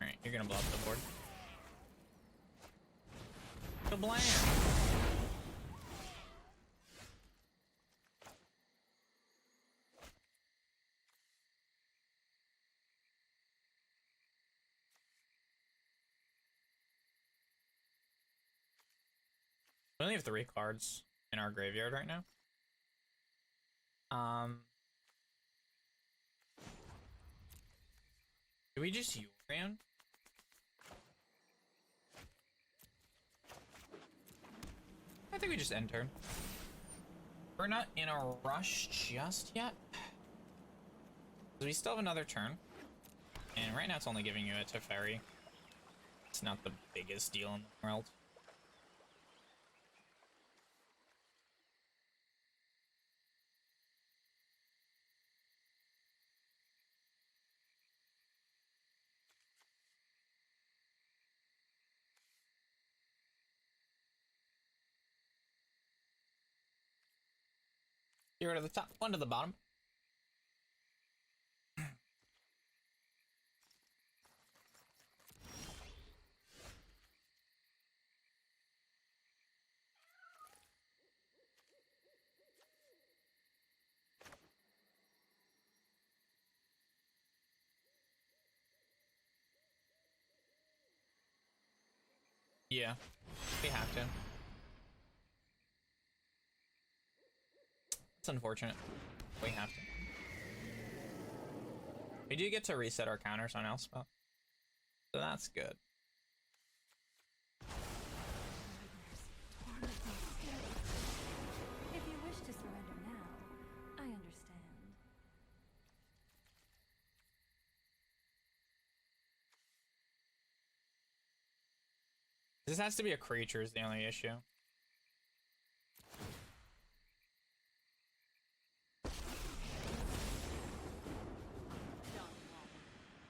Alright, you're gonna blow up the board. Kablam! We only have 3 cards in our graveyard right now. Do we just Yorion? I think we just end turn. We're not in a rush just yet. We still have another turn. And right now it's only giving you a Teferi. It's not the biggest deal in the world. Get rid of the top, one to the bottom. Yeah, we have to. It's unfortunate. We have to. We do get to reset our counters on Elspeth, so that's good. If you wish to surrender now, I understand. This has to be a creature is the only issue.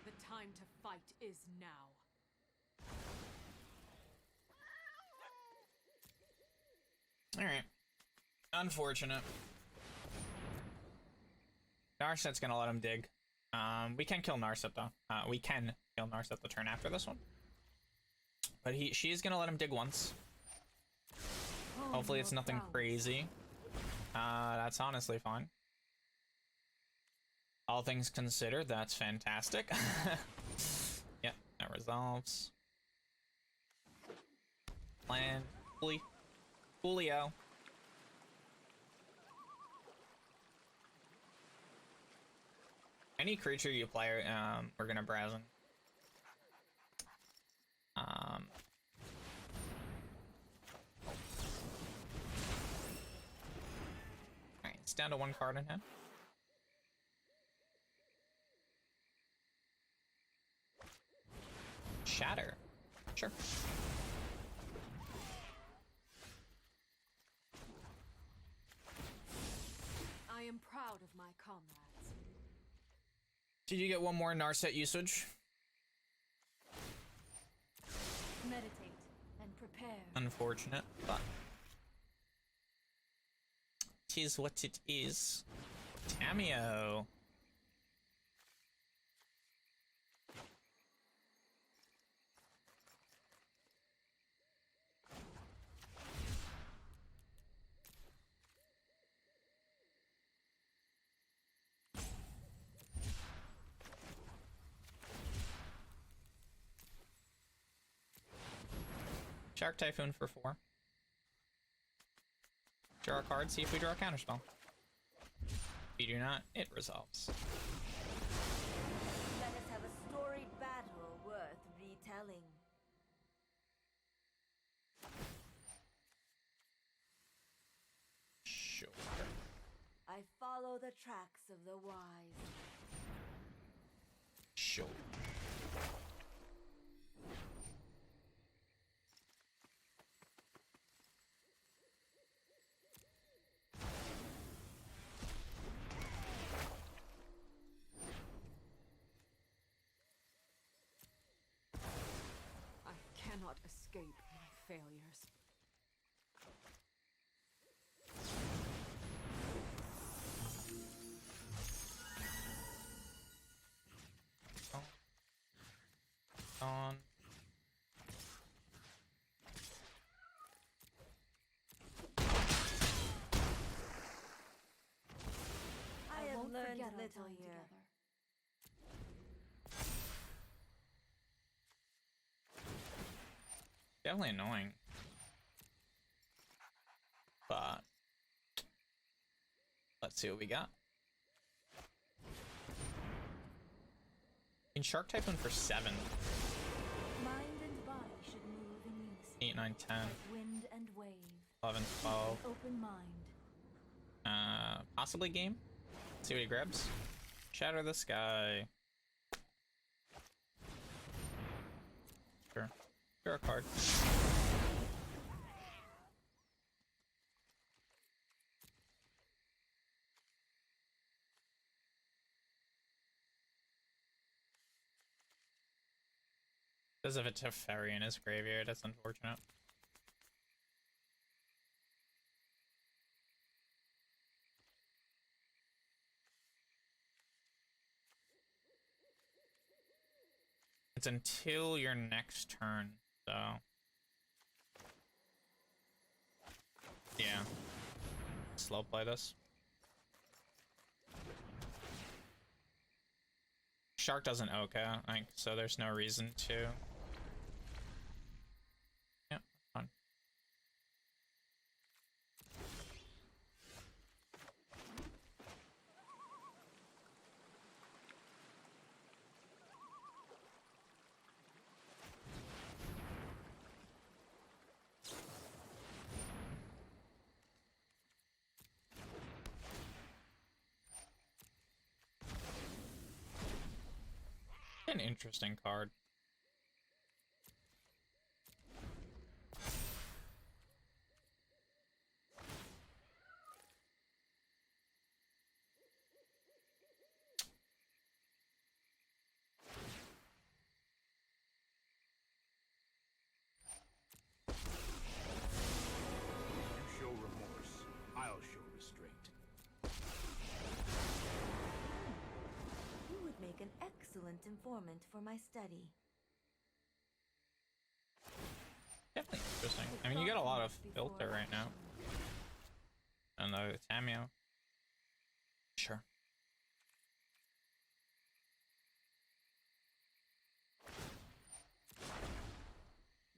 The time to fight is now. Alright. Unfortunate. Narset's gonna let him dig. We can kill Narset though. We can kill Narset the turn after this one. But she is gonna let him dig once. Hopefully it's nothing crazy. That's honestly fine. All things considered, that's fantastic. Yep, that resolves. Plan. Coolio. Any creature you play, we're gonna browse in. Alright, it's down to 1 card in hand. Shatter. Sure. I am proud of my comrades. Did you get one more Narset usage? Meditate and prepare. Unfortunate, but tis what it is. Tamio. Shark Typhoon for 4. Draw a card, see if we draw a counterspell. If we do not, it resolves. Let us have a storied battle worth retelling. Sure. I follow the tracks of the wise. Sure. escape my failures. On. I have won't learned forget our little time here. together. Definitely annoying. But let's see what we got. In Shark type one for 7. Mind and body should move in unison. 8, 9, 10, Like wind and wave. 11, 12. An open mind. Possibly game. See what he grabs. Shatter the Sky. Sure. Draw a card. As if it's a fairy in his graveyard, that's unfortunate. It's until your next turn, so. Yeah. Slow play this. Shark doesn't okay, like, so there's no reason to. Yeah, fine. An interesting card. You show remorse, I'll show restraint. You would make an excellent informant for my study. Definitely interesting. I mean, you get a lot of filter right now. And the Tamio. Sure.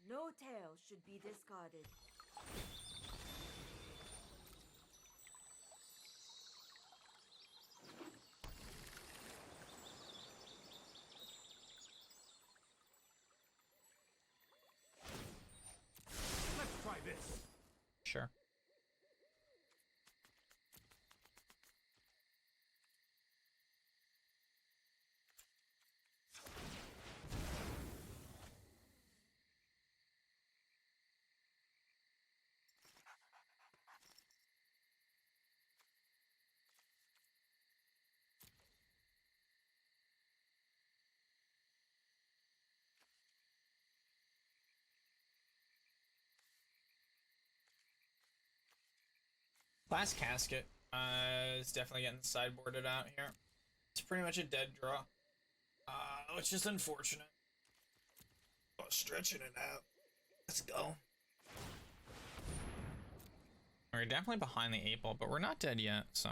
No tail should be discarded. Let's try this. Sure. Last casket is definitely getting sideboarded out here. It's pretty much a dead draw, which is unfortunate. Oh, stretching it out. Let's go. We're definitely behind the 8 ball, but we're not dead yet, so.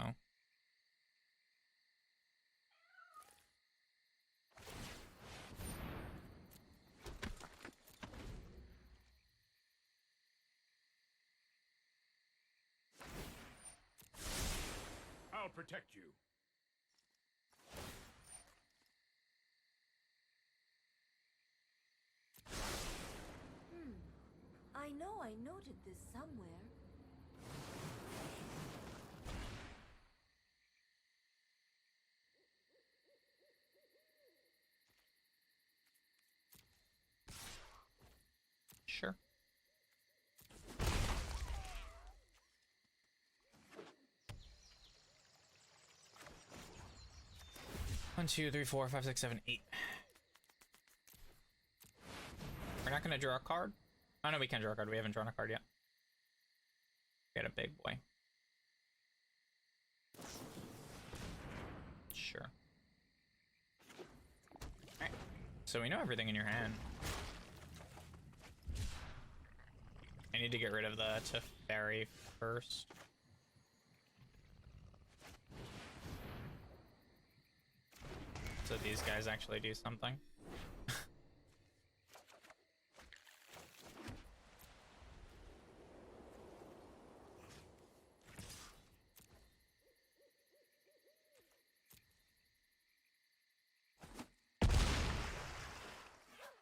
I'll protect you. I know I noted this somewhere. Sure. One, two, three, four, five, six, seven, 8. We're not gonna draw a card. Oh no, we can draw a card. We haven't drawn a card yet. Get a big boy. Sure. Alright. So we know everything in your hand. I need to get rid of the Teferi first. So these guys actually do something.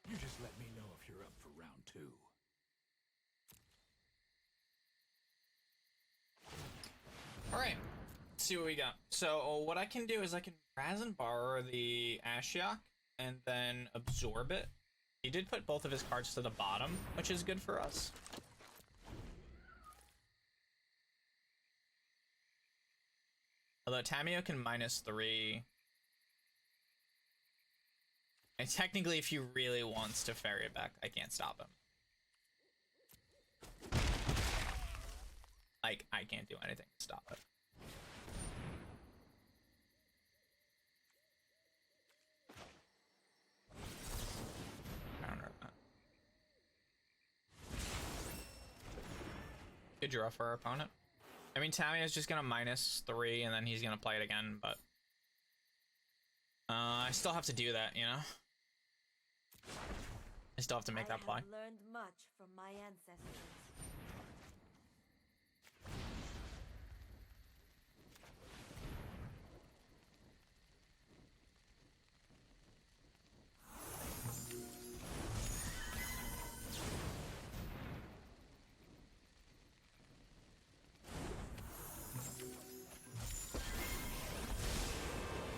You just let me know if you're up for round 2. Alright, let's see what we got. So what I can do is I can Raz and borrow the Ashiok and then absorb it. He did put both of his cards to the bottom, which is good for us. Although Tamio can -3. And technically, if he really wants to ferry it back, I can't stop him. Like, I can't do anything to stop it. Counter that. Good draw for our opponent. I mean, Tamio is just gonna -3, and then he's gonna play it again, but I still have to do that, you know? I still have to make that play. I have learned much from my ancestors.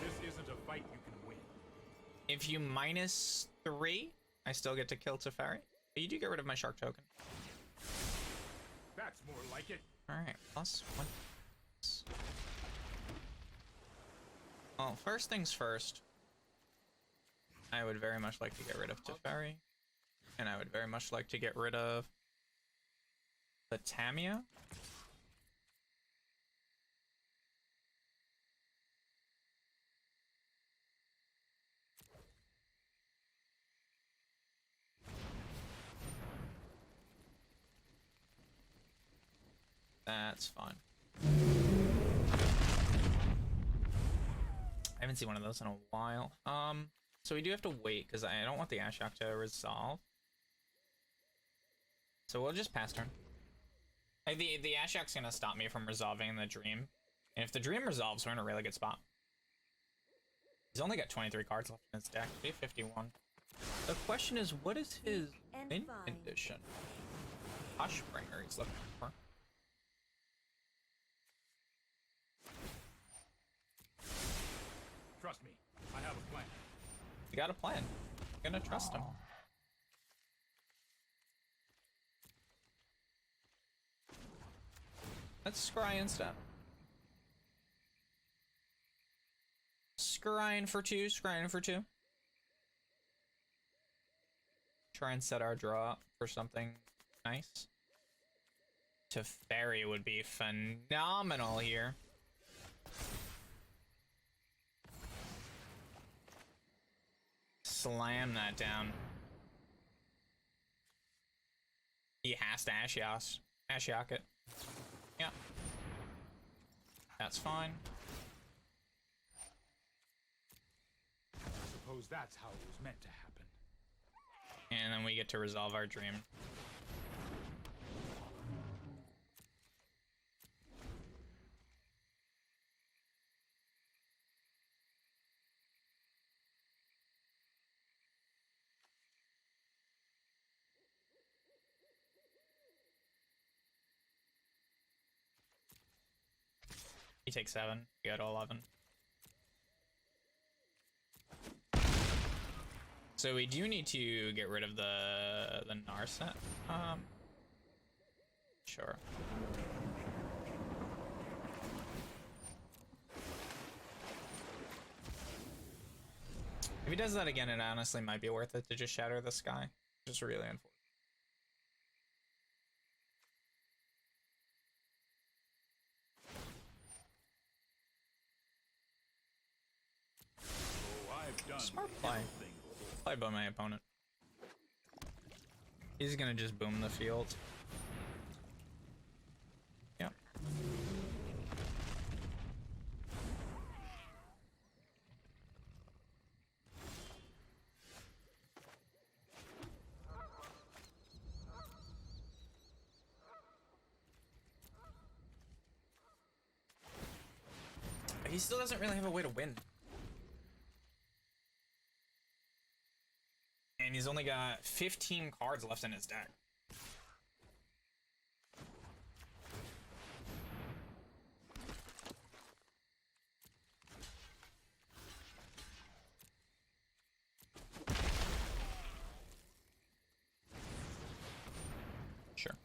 This isn't a fight you can win. If you -3, I still get to kill Teferi. But you do get rid of my shark token. That's more like it. Alright, +1. Well, first things first. I would very much like to get rid of Teferi. And I would very much like to get rid of the Tamio. That's fine. I haven't seen one of those in a while. So we do have to wait because I don't want the Ashiok to resolve. So we'll just pass turn. Like the Ashiok's gonna stop me from resolving the dream. And if the dream resolves, we're in a really good spot. He's only got 23 cards left in his deck. 51. The question is, what is his And win fine. condition? Hushbringer he's looking for. Trust me, I have a plan. You got a plan. I'm gonna trust him. Let's scry instead. Scrying for 2, scrying for 2. Try and set our draw up for something nice. Teferi would be phenomenal here. Slam that down. He has to Ashiok it. Yeah. That's fine. I suppose that's how it was meant to happen. And then we get to resolve our dream. He takes 7. We go to 11. So we do need to get rid of the Narset. Sure. If he does that again, it honestly might be worth it to just shatter the sky. Just really unfortunate. Smart play. Play by my opponent. He's gonna just boom the field. Yep. He still doesn't really have a way to win. And he's only got 15 cards left in his deck. Sure.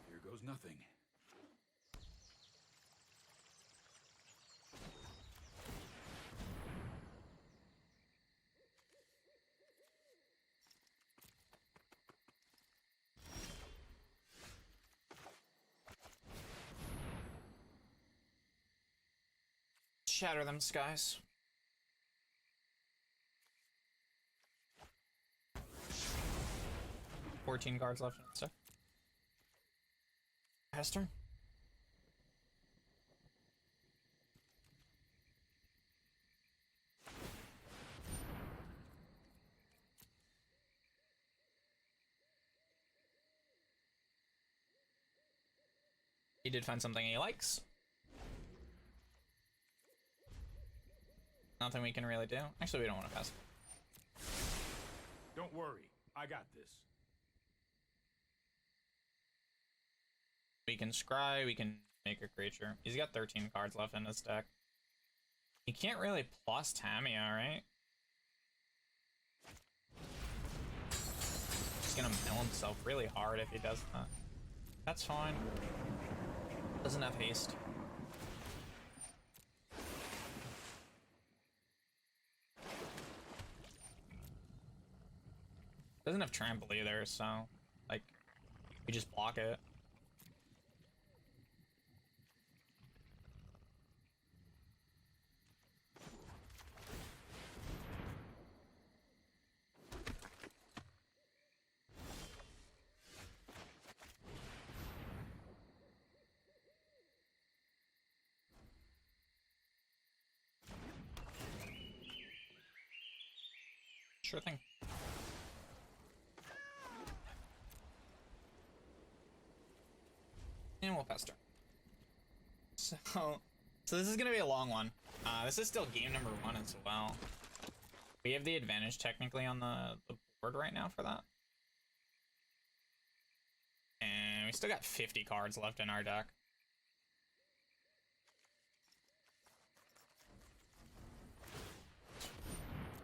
Here goes nothing. Shatter them skies. $14 cards left in it, so. Hester? He did find something he likes. Nothing we can really do. Actually, we don't want to pass. Don't worry, I got this. We can scry, we can make a creature. He's got 13 cards left in his deck. He can't really plus Tamia, right? He's gonna mill himself really hard if he does that. That's fine. Doesn't have haste. Doesn't have trample either, so like we just block it. Sure thing. And we'll pester. So this is gonna be a long one. This is still game number 1 as well. We have the advantage technically on the board right now for that. And we still got 50 cards left in our deck.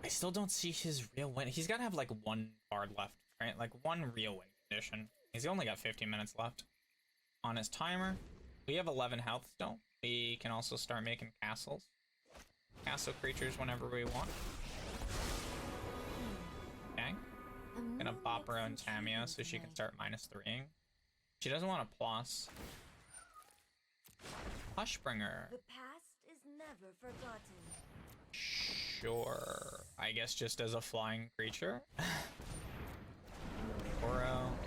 I still don't see his real win. He's gotta have like 1 card left, right? Like 1 real win condition. He's only got 15 minutes left on his timer. We have 11 health still. We can also start making castles. Castle creatures whenever we want. Okay. Gonna pop her own Tamia so she can start -3ing. She doesn't want a plus. Hushbringer. The past is never forgotten. Sure. I guess just as a flying creature. Oro.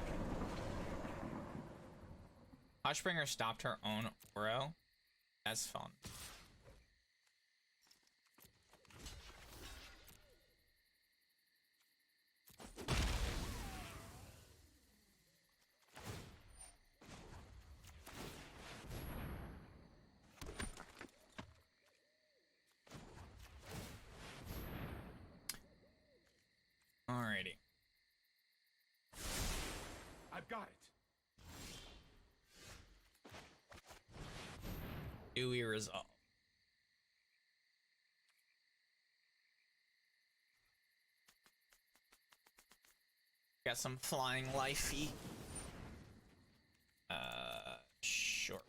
Hushbringer stopped her own Oro. That's fun. Alrighty. I've got it. Do we resolve? Got some flying lifey. Sure.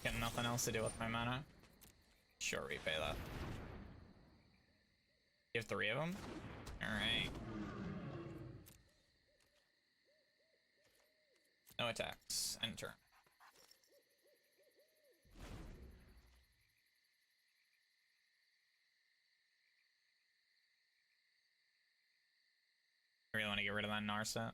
Got nothing else to do with my mana. Sure, repay that. You have 3 of them? Alright. No attacks. End turn. I really want to get rid of that Narset.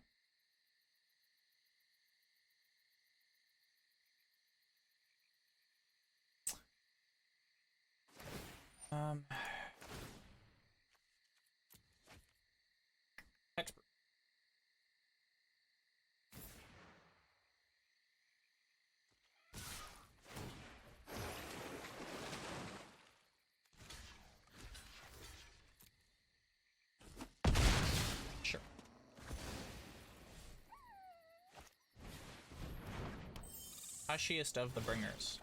Expert. Sure. Hushiest of the bringers.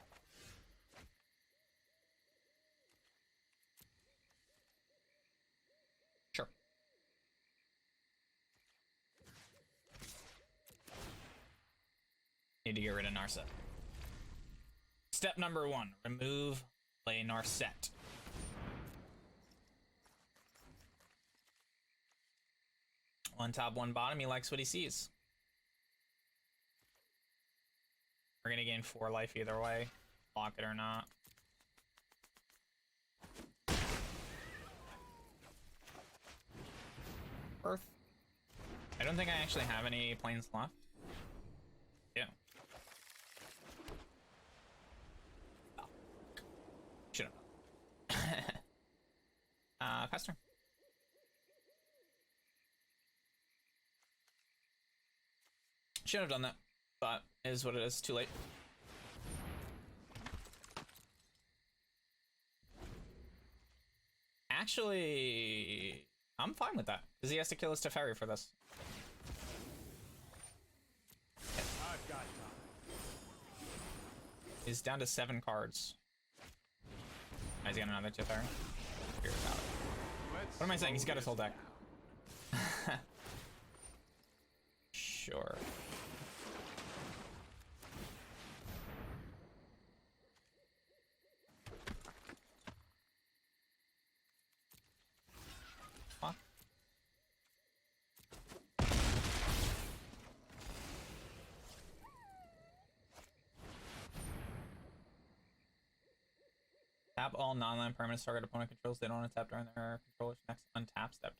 Sure. Need to get rid of Narset. Step number 1, remove a Narset. One top, one bottom, he likes what he sees. We're gonna gain 4 life either way, block it or not. Earth. I don't think I actually have any planes left. Yeah. Oh. Should have. Pester. Should have done that, but it is what it is. Too late. Actually, I'm fine with that, because he has to kill his Teferi for this. I've got time. He's down to 7 cards. He's got another Teferi. Figure it out. What am I saying? He's got his whole deck. Sure. Huh? Tap all non-land permanents target opponent controls. They don't untap during their controller's next untap step.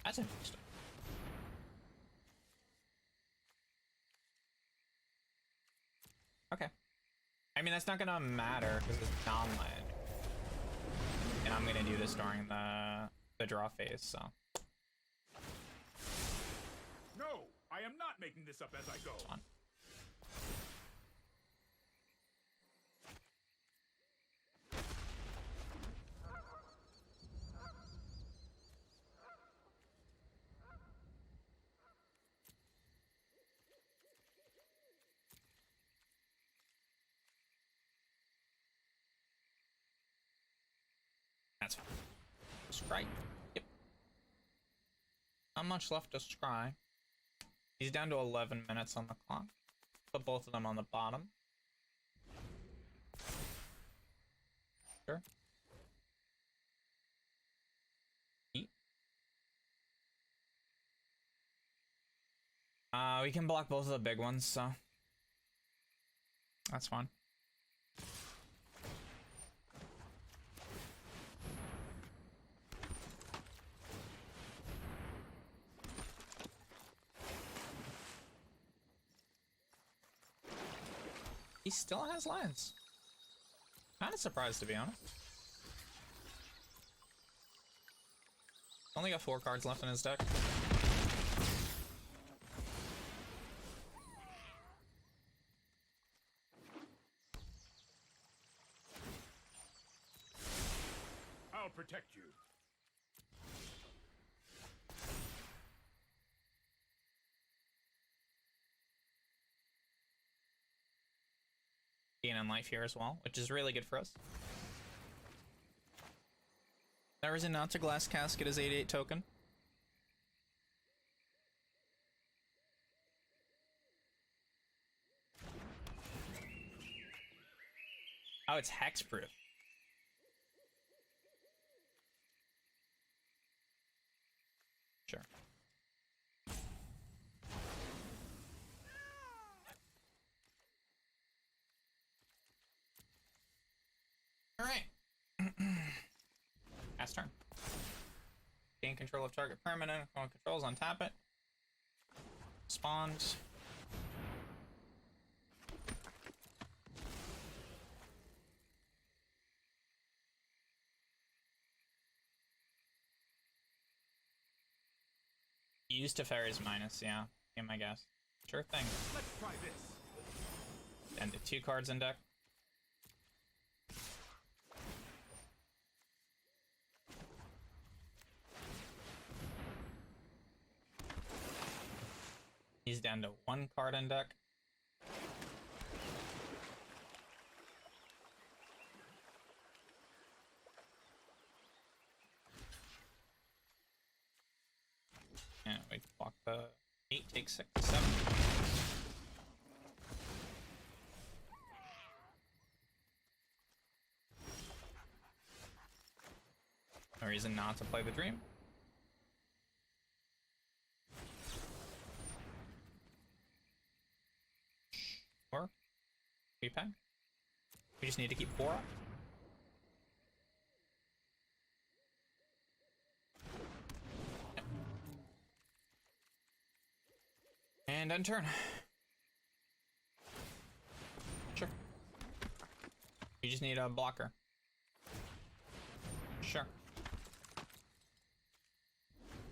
That's interesting. Okay. I mean, that's not gonna matter because it's non-land. And I'm gonna do this during the draw phase, so. No, I am not making this up as I go. Fun. That's fine. Scry. Yep. Not much left to scry. He's down to 11 minutes on the clock. Put both of them on the bottom. Sure. Eat. We can block both of the big ones, so that's fine. He still has lands. Kind of surprised, to be honest. Only got 4 cards left in his deck. I'll protect you. Gain on life here as well, which is really good for us. There is a Glass Casket as 8/8 token. Oh, it's hexproof. Alright. Pass turn. Gain control of target permanent. Controls, untap it. Spawns. Used to Fairy's minus, yeah. Be my guess. Sure thing. Let's try this. And the 2 cards in deck. He's down to 1 card in deck. And we block the 8, take 6, 7. No reason not to play the Dream. Or repay. We just need to keep 4 up. Yep. And end turn. Sure. You just need a blocker. Sure.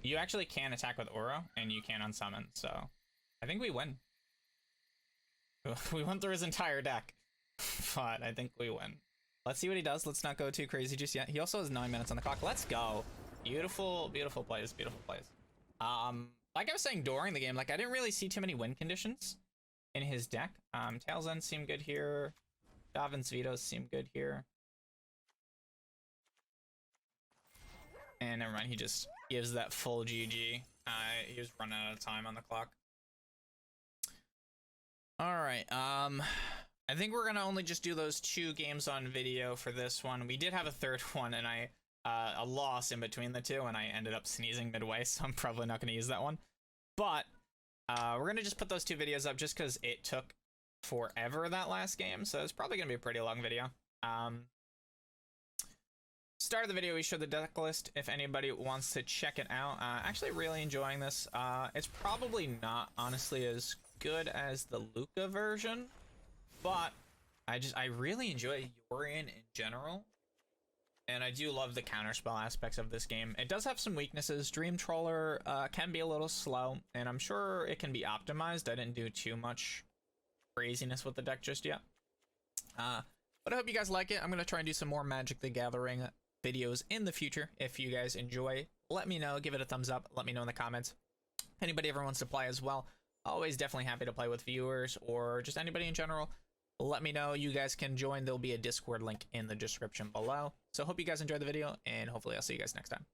You actually can attack with Oro, and you can unsummon, so I think we win. We went through his entire deck, but I think we win. Let's see what he does. Let's not go too crazy just yet. He also has 9 minutes on the clock. Let's go. Beautiful, beautiful plays, beautiful plays. Like I was saying during the game, like I didn't really see too many win conditions in his deck. Tails End seemed good here. Davin's Vetoes seemed good here. And never mind, he just gives that full GG. He was running out of time on the clock. Alright, I think we're gonna only just do those 2 games on video for this one. We did have a third one, and a loss in between the 2, and I ended up sneezing midway, so I'm probably not gonna use that one. But, we're gonna just put those 2 videos up just because it took forever that last game, so it's probably gonna be a pretty long video. Start of the video, we showed the deck list if anybody wants to check it out. Actually really enjoying this. It's probably not, honestly, as good as the Luca version, but I really enjoy Yorion in general, and I do love the counterspell aspects of this game. It does have some weaknesses. Dream Troller can be a little slow, and I'm sure it can be optimized. I didn't do too much craziness with the deck just yet, but I hope you guys like it. I'm gonna try and do some more Magic the Gathering videos in the future. If you guys enjoy, let me know. Give it a thumbs up. Let me know in the comments. If anybody ever wants to play as well, always definitely happy to play with viewers or just anybody in general. Let me know. You guys can join. There'll be a Discord link in the description below. So hope you guys enjoyed the video, and hopefully I'll see you guys next time.